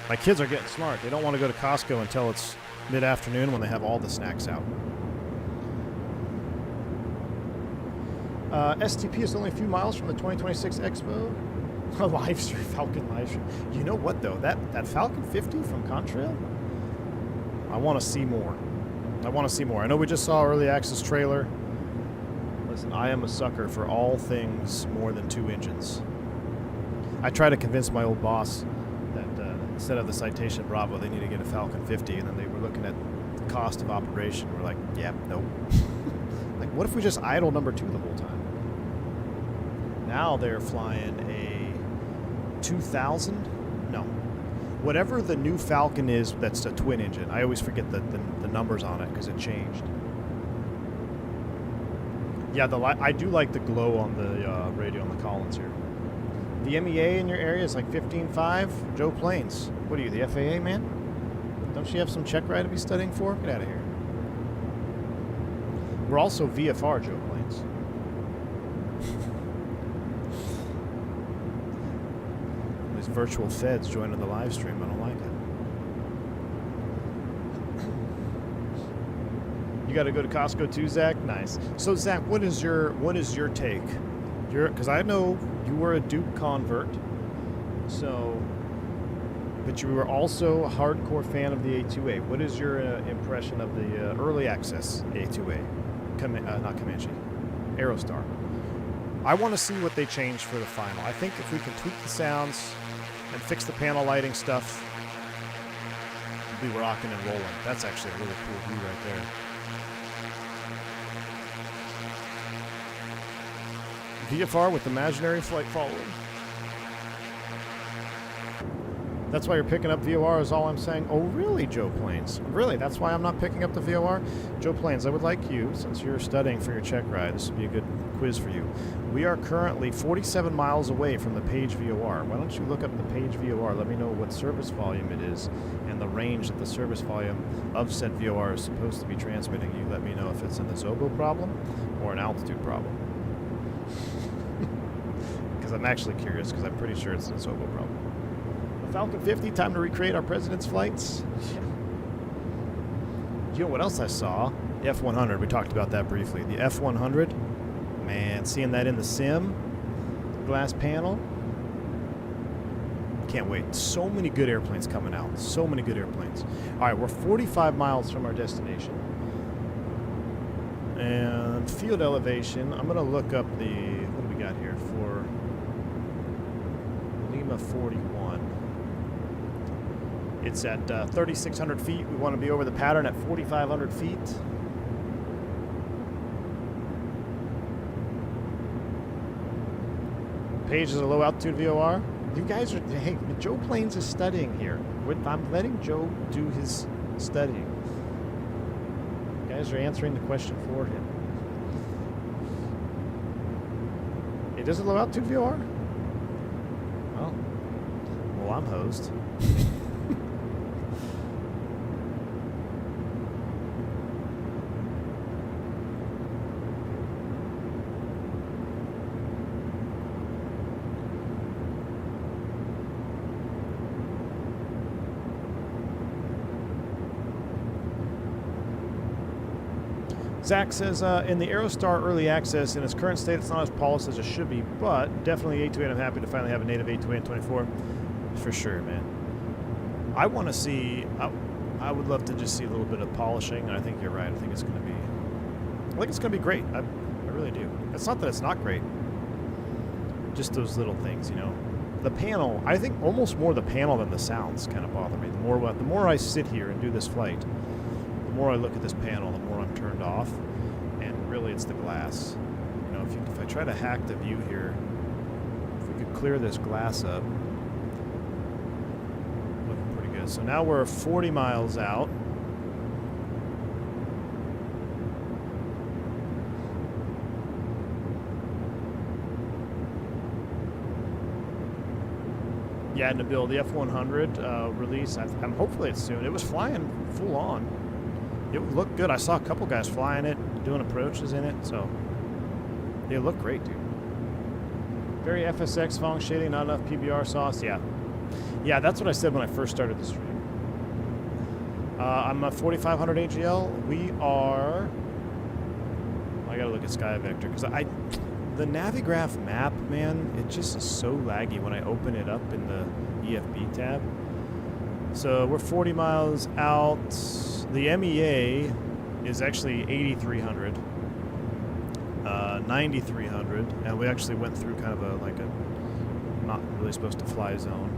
My kids are getting smart. They don't want to go to Costco until it's mid-afternoon when they have all the snacks out. STP is only a few miles from the 2026 Expo. A live stream, Falcon live stream. You know what, though? That Falcon 50 from Contrail? I want to see more. I want to see more. I know we just saw early access trailer. Listen, I am a sucker for all things more than 2 engines. I try to convince my old boss that instead of the Citation Bravo, they need to get a Falcon 50, and then they were looking at the cost of operation. We're like, yeah, nope. Like, what if we just idle number 2 the whole time? Now they're flying a 2000? No. Whatever the new Falcon is that's a twin engine. I always forget the numbers on it because it changed. Yeah, I do like the glow on the radio on the Collins here. The MEA in your area is like 15.5. Joe Plains. What are you, the FAA, man? Don't you have some check ride to be studying for? Get out of here. We're also VFR, Joe Plains. These virtual feds joining the live stream. I don't like it. You got to go to Costco too, Zach? Nice. So, Zach, what is your take? Because I know you were a Duke convert, but you were also a hardcore fan of the A2A. What is your impression of the early access A2A? Not Comanche, Aerostar. I want to see what they changed for the final. I think if we can tweak the sounds and fix the panel lighting stuff, we'll be rocking and rolling. That's actually a really cool view right there. VFR with imaginary flight following. That's why you're picking up VOR is all I'm saying. Oh, really, Joe Plains? Really? That's why I'm not picking up the VOR? Joe Plains, I would like you, since you're studying for your check ride, this would be a good quiz for you. We are currently 47 miles away from the Page VOR. Why don't you look up the Page VOR? Let me know what service volume it is and the range that the service volume of said VOR is supposed to be transmitting. You let me know if it's an Azobo problem or an altitude problem. Because I'm actually curious, because I'm pretty sure it's an Azobo problem. Falcon 50, time to recreate our president's flights. You know what else I saw? The F100, we talked about that briefly. The F100, man, seeing that in the sim, glass panel. Can't wait. So many good airplanes coming out. So many good airplanes. All right, we're 45 miles from our destination. And field elevation, I'm going to look up the, what do we got here for Lima 41. It's at 3,600 feet. We want to be over the pattern at 4,500 feet. Page is a low altitude VOR. You guys are, hey, Joe Plains is studying here. I'm letting Joe do his studying. You guys are answering the question for him. It is a low altitude VOR? Well, I'm hosed. Zach says, in the Aerostar early access, in its current state, it's not as polished as it should be, but definitely A2A, and I'm happy to finally have a native A2A in 24. For sure, man. I want to see, I would love to just see a little bit of polishing, and I think you're right. I think it's going to be great. I really do. It's not that it's not great. Just those little things, you know. The panel, I think almost more the panel than the sounds kind of bother me. The more I sit here and do this flight, the more I look at this panel, the more I'm turned off, and really it's the glass. You know, if I try to hack the view here, if we could clear this glass up, looking pretty good. So now we're 40 miles out. Yeah, and to build the F100 release, I'm hopefully it's soon. It was flying full on. It looked good. I saw a couple guys flying it, doing approaches in it, so it looked great, dude. Very FSX Fong shading, not enough PBR sauce. Yeah. Yeah, that's what I said when I first started the stream. I'm a 4500 AGL. We are... I gotta look at Sky Vector, because the Navigraph map, man, it just is so laggy when I open it up in the EFB tab. So we're 40 miles out. The MEA is actually 8,300, 9,300, and we actually went through kind of a not really supposed to fly zone.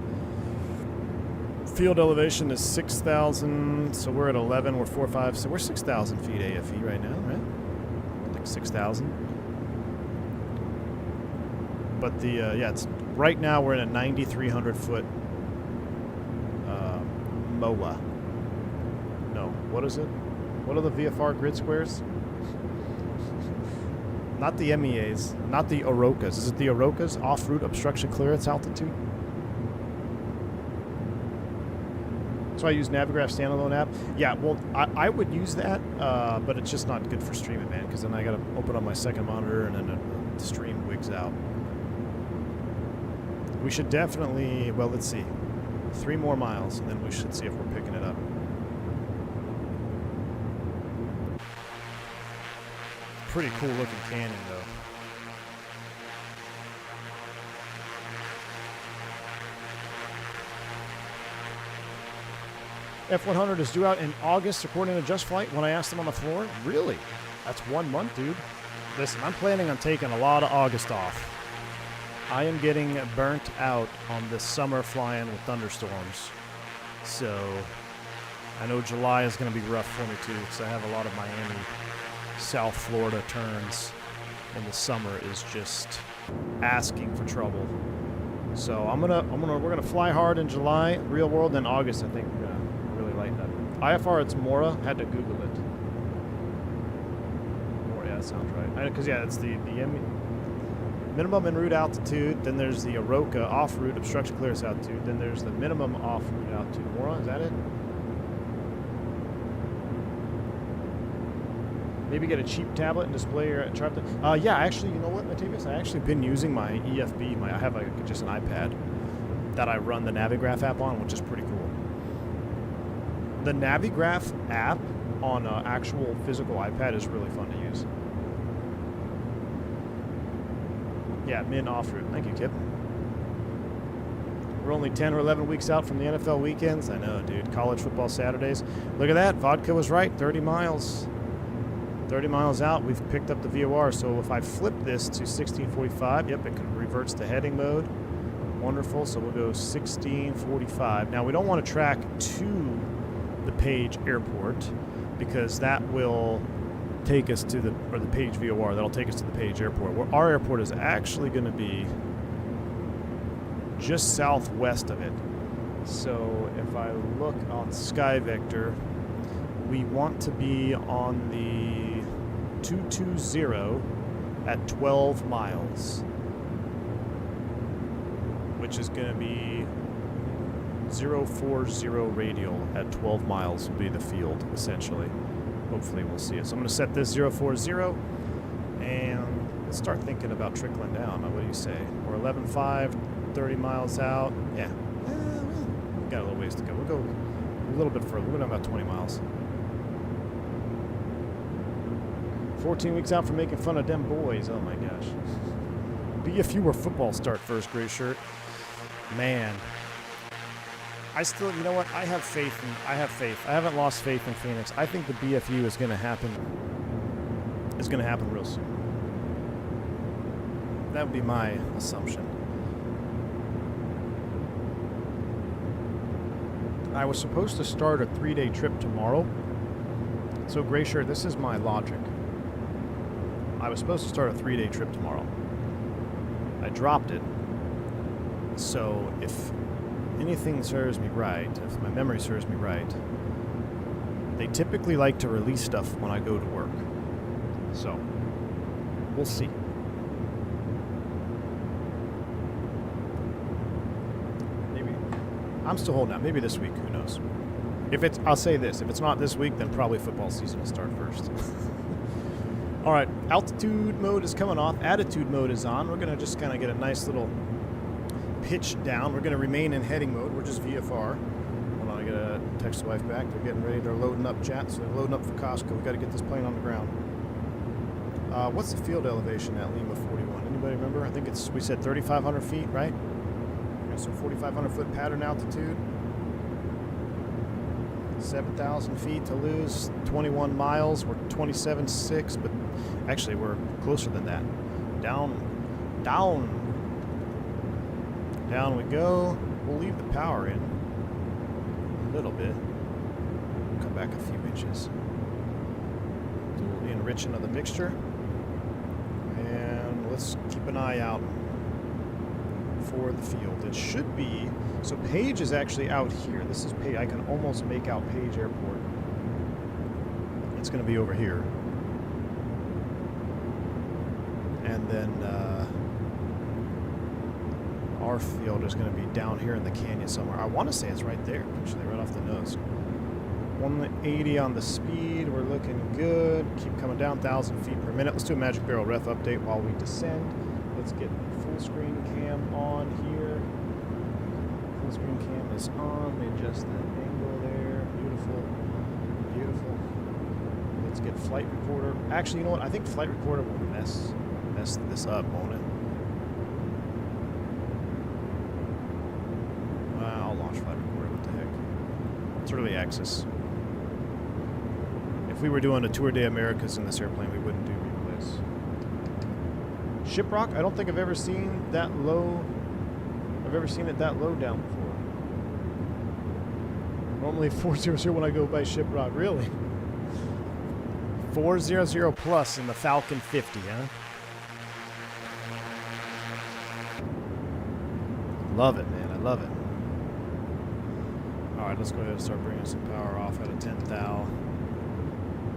Field elevation is 6,000, so we're at 11. We're 4, 5, so we're 6,000 feet AFE right now, right? Like 6,000. But the yeah, it's right now we're in a 9,300 foot MOA. No, what is it? What are the VFR grid squares? Not the MEAs, not the Orokas. Is it the Orokas? Off-route obstruction clearance altitude? So I use Navigraph standalone app. Yeah, well, I would use that, but it's just not good for streaming, man, because then I got to open up my second monitor and then the stream wigs out. We should definitely, well, let's see. 3 more miles, and then we should see if we're picking it up. Pretty cool looking canyon, though. F100 is due out in August, according to Just Flight, when I asked them on the floor. Really? That's 1 month, dude. Listen, I'm planning on taking a lot of August off. I am getting burnt out on this summer flying with thunderstorms. So I know July is going to be rough for me, too, because I have a lot of Miami, South Florida turns, and the summer is just asking for trouble. So we're gonna fly hard in July, real world, then August. I think we're gonna really lighten up. IFR, it's Mora. Had to Google it. Mora, yeah, that sounds right. Because yeah, it's the minimum en route altitude. Then there's the Oroka off route obstruction clearance altitude. Then there's the minimum off route altitude. Mora, is that it? Maybe get a cheap tablet and display your chart. Yeah, actually, you know what, Matavius? I actually been using my EFB. I have just an iPad that I run the Navigraph app on, which is pretty cool. The Navigraph app on an actual physical iPad is really fun to use. Yeah, min off route. Thank you, Kip. We're only 10 or 11 weeks out from the NFL weekends. I know, dude. College football Saturdays. Look at that. Vodka was right. 30 miles. 30 miles out, we've picked up the VOR. So if I flip this to 1645, yep, it reverts to heading mode. Wonderful. So we'll go 1645. Now, we don't want to track to the Page Airport because that will take us to the Page VOR. That'll take us to the Page Airport. Where our airport is actually going to be just southwest of it. So if I look on Sky Vector, we want to be on the 220 at 12 miles, which is going to be 040 radial at 12 miles will be the field, essentially. Hopefully we'll see it. So I'm going to set this 040, and let's start thinking about trickling down. What do you say? We're 11.5, 30 miles out. Yeah, we've got a little ways to go. We'll go a little bit further. We're going about 20 miles. 14 weeks out from making fun of them boys. Oh my gosh. BFU or football start first, gray shirt. Man. I still, you know what? I have faith. I haven't lost faith in Phoenix. I think the BFU is going to happen. Is going to happen real soon. That would be my assumption. I was supposed to start a 3-day trip tomorrow. So, gray shirt, this is my logic. I was supposed to start a 3-day trip tomorrow. I dropped it. So if anything serves me right, if my memory serves me right, they typically like to release stuff when I go to work. So we'll see. Maybe I'm still holding out. Maybe this week, who knows? If it's, I'll say this, if it's not this week, then probably football season will start first. All right, altitude mode is coming off. Attitude mode is on. We're gonna just kind of get a nice little pitch down. We're gonna remain in heading mode. We're just VFR. Hold on, I gotta text the wife back. They're getting ready. They're loading up chat, so they're loading up for Costco. We gotta get this plane on the ground. What's the field elevation at Lima 41? Anybody remember? I think it's, we said 3,500 feet, right? Okay, so 4,500 foot pattern altitude. 7,000 feet to lose, 21 miles. We're 27.6, but actually we're closer than that. Down we go. We'll leave the power in a little bit. Come back a few inches. Do a little enriching of the mixture. And let's keep an eye out for the field. It should be, so Page is actually out here. This is Page. I can almost make out Page Airport. It's going to be over here. And then our field is going to be down here in the canyon somewhere. I want to say it's right there, actually, right off the nose. 180 on the speed. We're looking good. Keep coming down 1,000 feet per minute. Let's do a Magic Barrel ref update while we descend. Let's get full screen cam on here. Full screen cam is on. We adjust the angle there. Beautiful. Beautiful. Let's get flight recorder. Actually, you know what? I think flight recorder will mess this up, won't it? I'll launch flight recorder. What the heck? It's early access. If we were doing a Tour de Americas in this airplane, we wouldn't do replays. Shiprock, I don't think I've ever seen that low. I've ever seen it that low down before. Normally 400 when I go by Shiprock, really. 400 plus in the Falcon 50, huh? Love it, man. I love it. All right, let's go ahead and start bringing some power off at a 10 thou.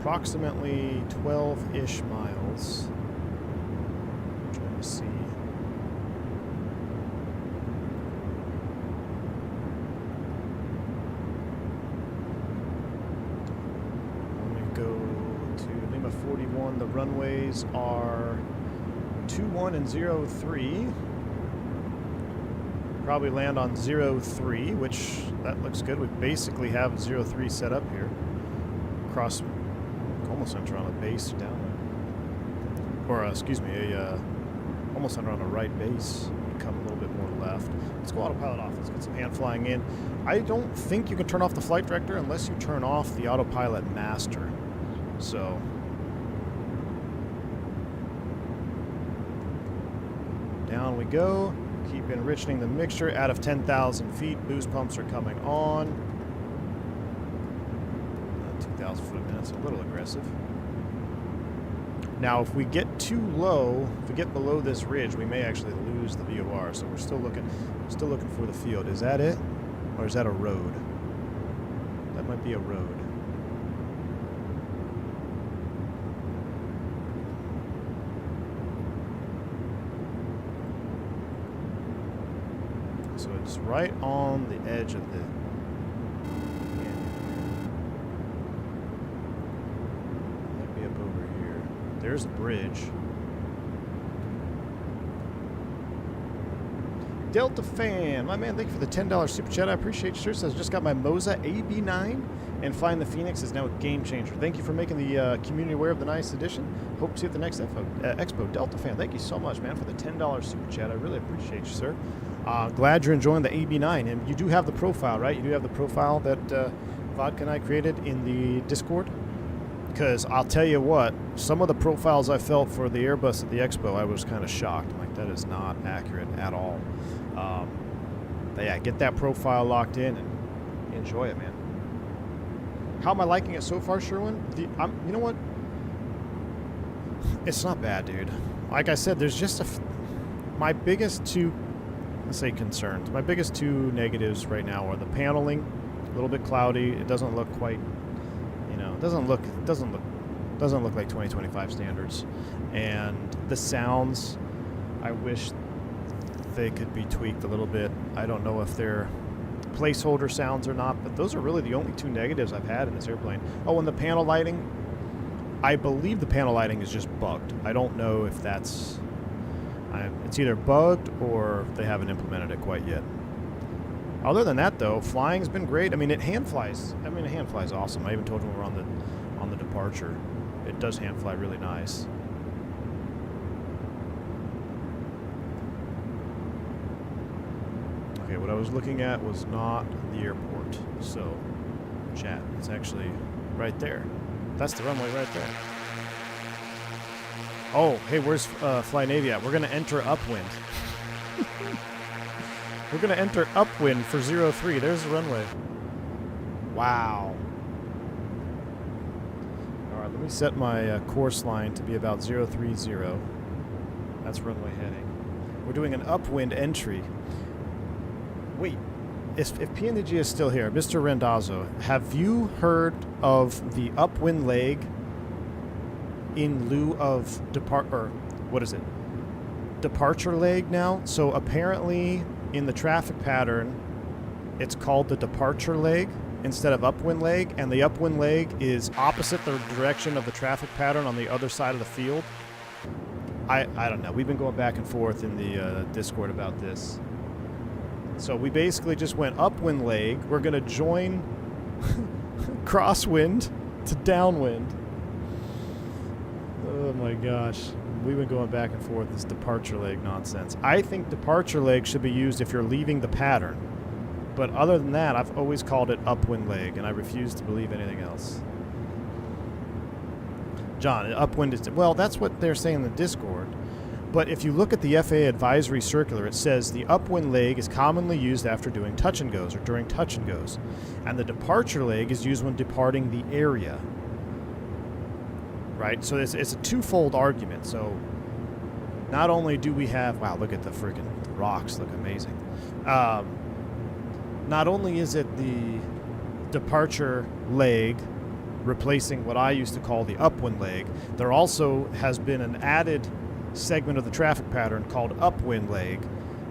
Approximately 12-ish miles. I'm trying to see. Let me go to Lima 41. The runways are 21 and 03. Probably land on 03, which that looks good. We basically have 03 set up here. Cross, almost center on a base down there. Or, excuse me, almost center on a right base. Come a little bit more left. Let's go autopilot off. Let's get some hand flying in. I don't think you can turn off the flight director unless you turn off the autopilot master. So, down we go. Keep enriching the mixture. Out of 10,000 feet, boost pumps are coming on. 2,000 foot a minute, it's a little aggressive. Now, if we get too low, if we get below this ridge, we may actually lose the VOR. So we're still looking for the field. Is that it, or is that a road? That might be a road. So it's right on the edge of the canyon. Might be up over here. There's a bridge. Delta Fan, my man, thank you for the $10 super chat. I appreciate you, sir. Says just got my Moza AB9 and find the Fenix is now a game changer. Thank you for making the community aware of the nice edition. Hope to see you at the next expo. Delta Fan, thank you so much, man, for the $10 super chat. I really appreciate you, sir. Glad you're enjoying the AB9, and you do have the profile, right? You do have the profile that Vodka and I created in the Discord. Because I'll tell you what, some of the profiles I felt for the Airbus at the expo, I was kind of shocked. I'm like, that is not accurate at all. But yeah, get that profile locked in and enjoy it, man. How am I liking it so far, Sherwin? You know what? It's not bad, dude. Like I said, there's just my biggest two, let's say, concerns. My biggest two negatives right now are the paneling, a little bit cloudy. It doesn't look quite, it doesn't look like 2025 standards, and the sounds, I wish they could be tweaked a little bit. I don't know if they're placeholder sounds or not, but those are really the only two negatives I've had in this airplane. Oh, and the panel lighting, I believe the panel lighting is just bugged. I don't know if that's, it's either bugged or they haven't implemented it quite yet. Other than that, though, flying's been great. I mean, it hand flies. I mean, a hand flies awesome. I even told you when we were on the departure. It does hand fly really nice. Okay, what I was looking at was not the airport. So, chat, it's actually right there. That's the runway right there. Oh, hey, where's Fly Navy at? We're going to enter upwind. We're going to enter upwind for 03. There's the runway. Wow. All right, let me set my course line to be about 030. That's runway heading. We're doing an upwind entry. Wait, if PNDG is still here, Mr. Rendazzo, have you heard of the upwind leg in lieu of departure leg now? So apparently in the traffic pattern, it's called the departure leg instead of upwind leg, and the upwind leg is opposite the direction of the traffic pattern on the other side of the field. I don't know. We've been going back and forth in the Discord about this. So we basically just went upwind leg. We're going to join crosswind to downwind. Oh my gosh. We've been going back and forth this departure leg nonsense. I think departure leg should be used if you're leaving the pattern. But other than that, I've always called it upwind leg, and I refuse to believe anything else. John, upwind is... Well, that's what they're saying in the Discord. But if you look at the FAA advisory circular, it says the upwind leg is commonly used after doing touch and goes or during touch and goes. And the departure leg is used when departing the area. Right? So it's a twofold argument. So not only do we have... Wow, look at the freaking rocks. Look amazing. Not only is it the departure leg replacing what I used to call the upwind leg, there also has been an added segment of the traffic pattern called upwind leg,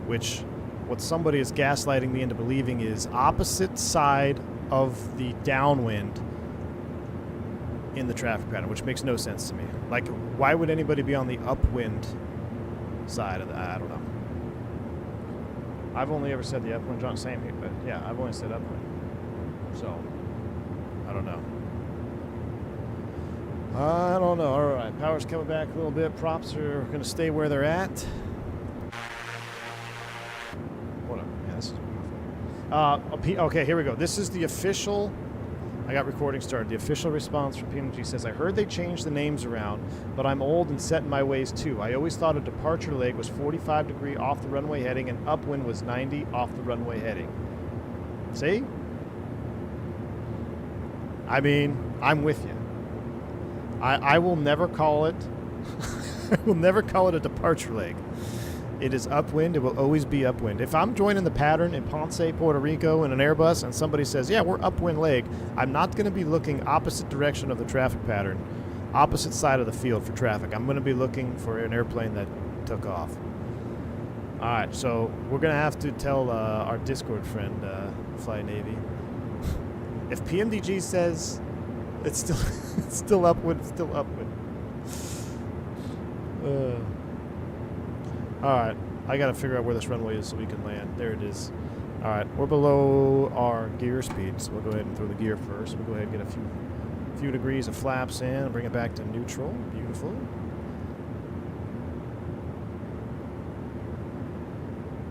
which what somebody is gaslighting me into believing is opposite side of the downwind in the traffic pattern, which makes no sense to me. Like, why would anybody be on the upwind side of that? I don't know. I've only ever said the upwind, John, same here, but yeah, I've only said upwind. So, I don't know. I don't know. All right, power's coming back a little bit. Props are going to stay where they're at. Whatever. Yeah, this is beautiful. Okay, here we go. This is the official... I got recording started. The official response from PMG says, I heard they changed the names around, but I'm old and set in my ways too. I always thought a departure leg was 45 degree off the runway heading and upwind was 90 off the runway heading. See? I mean, I'm with you. I will never call it I will never call it a departure leg. It is upwind. It will always be upwind. If I'm joining the pattern in Ponce, Puerto Rico in an Airbus and somebody says, yeah, we're upwind leg, I'm not going to be looking opposite direction of the traffic pattern, opposite side of the field for traffic. I'm going to be looking for an airplane that took off. All right, so we're going to have to tell our Discord friend, Fly Navy, if PMDG says it's still upwind, it's still upwind. Alright, I gotta figure out where this runway is so we can land. There it is. Alright, we're below our gear speed, so we'll go ahead and throw the gear first. We'll go ahead and get a few degrees of flaps in and bring it back to neutral. Beautiful.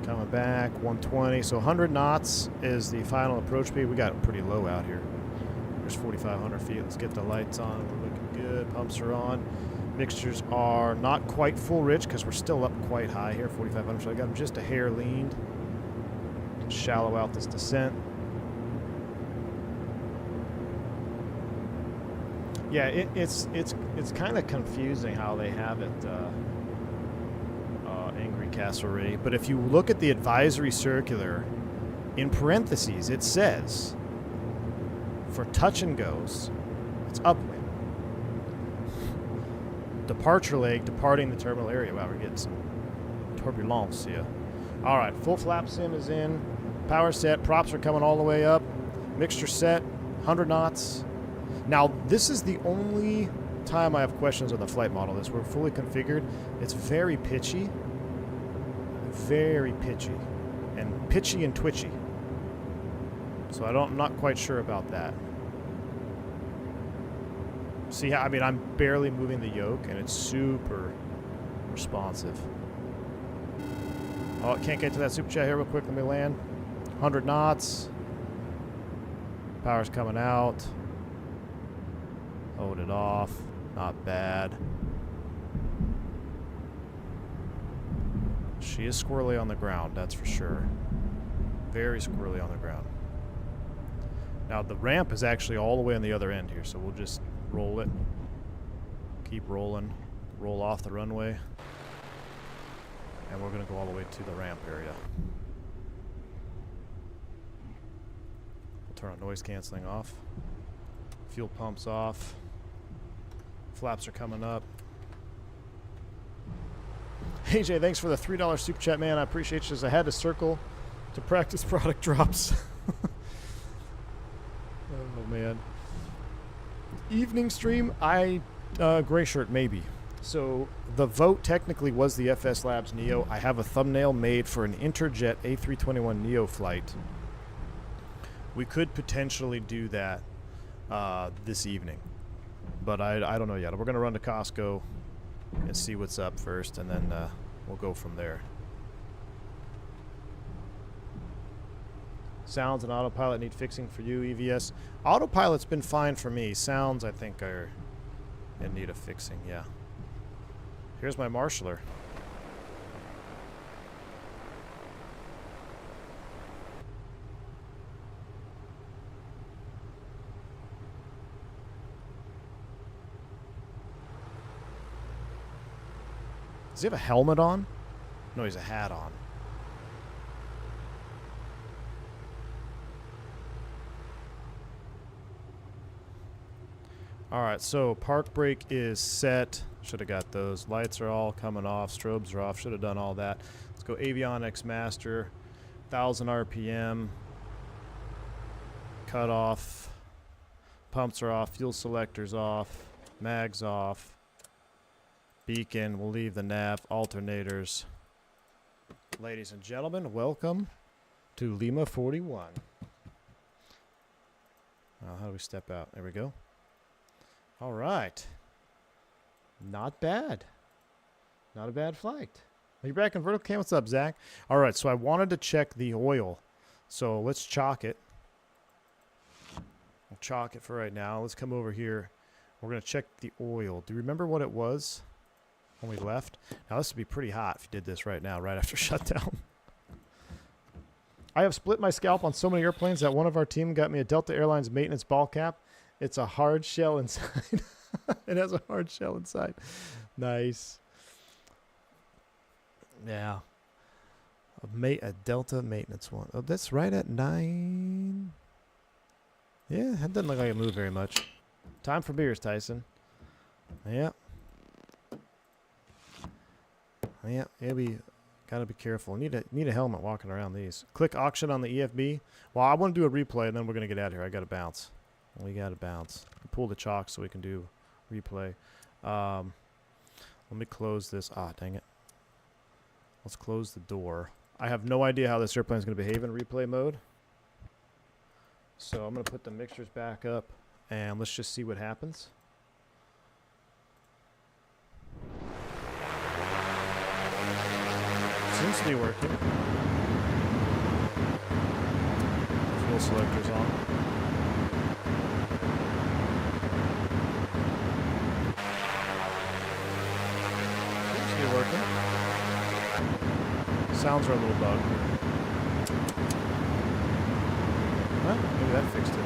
Coming back, 120. So 100 knots is the final approach speed. We got it pretty low out here. There's 4,500 feet. Let's get the lights on. We're looking good. Pumps are on. Mixtures are not quite full rich because we're still up quite high here, 4,500. So I got them just a hair leaned to shallow out this descent. Yeah, it's kind of confusing how they have it, Angry Castlereagh. But if you look at the advisory circular, in parentheses it says for touch and goes, it's upwind. Departure leg departing the terminal area. Wow, we're getting some turbulence here. All right, full flap sim is in. Power set. Props are coming all the way up. Mixture set. 100 knots. Now, this is the only time I have questions on the flight model. This we're fully configured. It's very pitchy. Very pitchy. And pitchy and twitchy. So I'm not quite sure about that. See, I mean, I'm barely moving the yoke, and it's super responsive. Oh, I can't get to that super chat here real quick. Let me land. 100 knots. Power's coming out. Hold it off. Not bad. She is squirrely on the ground, that's for sure. Very squirrely on the ground. Now, the ramp is actually all the way on the other end here, so we'll just roll it. Keep rolling. Roll off the runway. And we're going to go all the way to the ramp area. We'll turn our noise canceling off. Fuel pumps off. Flaps are coming up. AJ, thanks for the $3 super chat, man. I appreciate you. I had to circle to practice product drops. Oh, man. Evening stream, gray shirt, maybe. So the vote technically was the FS Labs Neo. I have a thumbnail made for an Interjet A321 Neo flight. We could potentially do that this evening, but I don't know yet. We're going to run to Costco and see what's up first, and then we'll go from there. Sounds and autopilot need fixing for you, EVS. Autopilot's been fine for me. Sounds, I think, are in need of fixing, yeah. Here's my marshaller. Does he have a helmet on? No, he's a hat on. Alright, so park brake is set. Should have got those. Lights are all coming off. Strobes are off. Should have done all that. Let's go avionics master. 1000 RPM. Cut off. Pumps are off. Fuel selector's off. Mags off. Beacon. We'll leave the nav. Alternators. Ladies and gentlemen, welcome to Lima 41. How do we step out? There we go. All right. Not bad. Not a bad flight. Are you back in vertical cam? What's up, Zach? All right, so I wanted to check the oil. So let's chalk it. We'll chalk it for right now. Let's come over here. We're going to check the oil. Do you remember what it was when we left? Now, this would be pretty hot if you did this right now, right after shutdown. I have split my scalp on so many airplanes that one of our team got me a Delta Airlines maintenance ball cap. It's a hard shell inside. It has a hard shell inside. Nice. Yeah. A Delta maintenance one. Oh, that's right at 9. Yeah, that doesn't look like it moved very much. Time for beers, Tyson. Yeah. Yeah, we gotta be careful. Need a helmet walking around these. Click auction on the EFB. Well, I want to do a replay, and then we're gonna get out of here. I gotta bounce. We gotta bounce. Pull the chalk so we can do replay. Let me close this. Ah, dang it. Let's close the door. I have no idea how this airplane is going to behave in replay mode. So I'm going to put the mixtures back up, and let's just see what happens. Seems to be working. Fuel selector's on. Working. Sounds are a little bugged. Well, maybe that fixed it.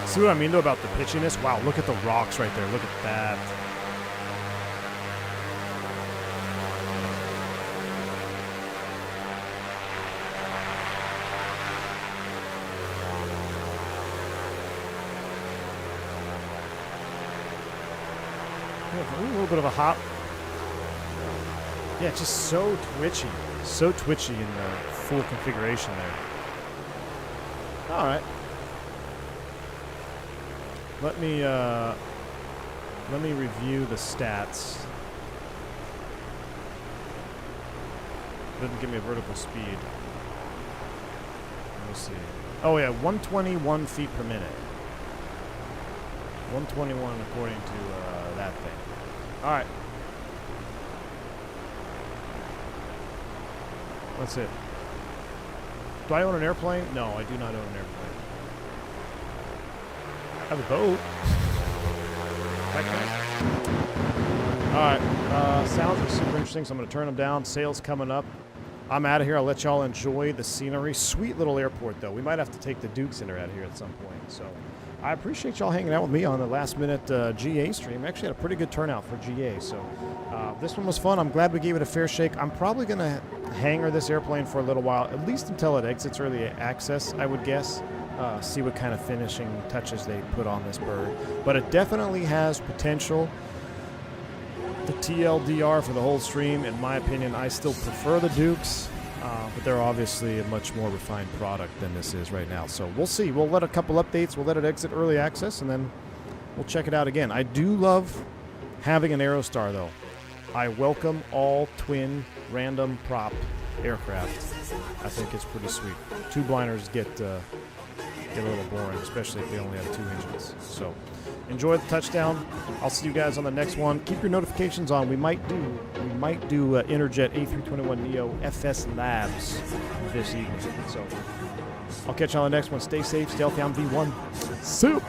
See what I mean though about the pitchiness? Wow, look at the rocks right there. Look at that. A little bit of a hop. Yeah, it's just so twitchy. So twitchy in the full configuration there. All right. Let me review the stats. Doesn't give me a vertical speed. Let me see. Oh yeah, 121 feet per minute. 121 according to that thing. All right. That's it. Do I own an airplane? No, I do not own an airplane. I have a boat. Alright, sounds are super interesting, so I'm going to turn them down. Sails coming up. I'm out of here. I'll let y'all enjoy the scenery. Sweet little airport, though. We might have to take the Dukes in or out of here at some point. So I appreciate y'all hanging out with me on the last-minute GA stream. Actually had a pretty good turnout for GA, so this one was fun. I'm glad we gave it a fair shake. I'm probably going to hangar this airplane for a little while, at least until it exits early access, I would guess. See what kind of finishing touches they put on this bird. But it definitely has potential. The TLDR for the whole stream, in my opinion, I still prefer the Dukes, but they're obviously a much more refined product than this is right now. So we'll see. We'll let a couple updates. We'll let it exit early access, and then we'll check it out again. I do love having an Aerostar, though. I welcome all twin random prop aircraft. I think it's pretty sweet. Two blinders get a little boring, especially if they only have 2 engines. So enjoy the touchdown. I'll see you guys on the next one. Keep your notifications on. We might do Interjet A321neo FS Labs this evening. So I'll catch you on the next one. Stay safe, stay healthy. I'm V1. Soup.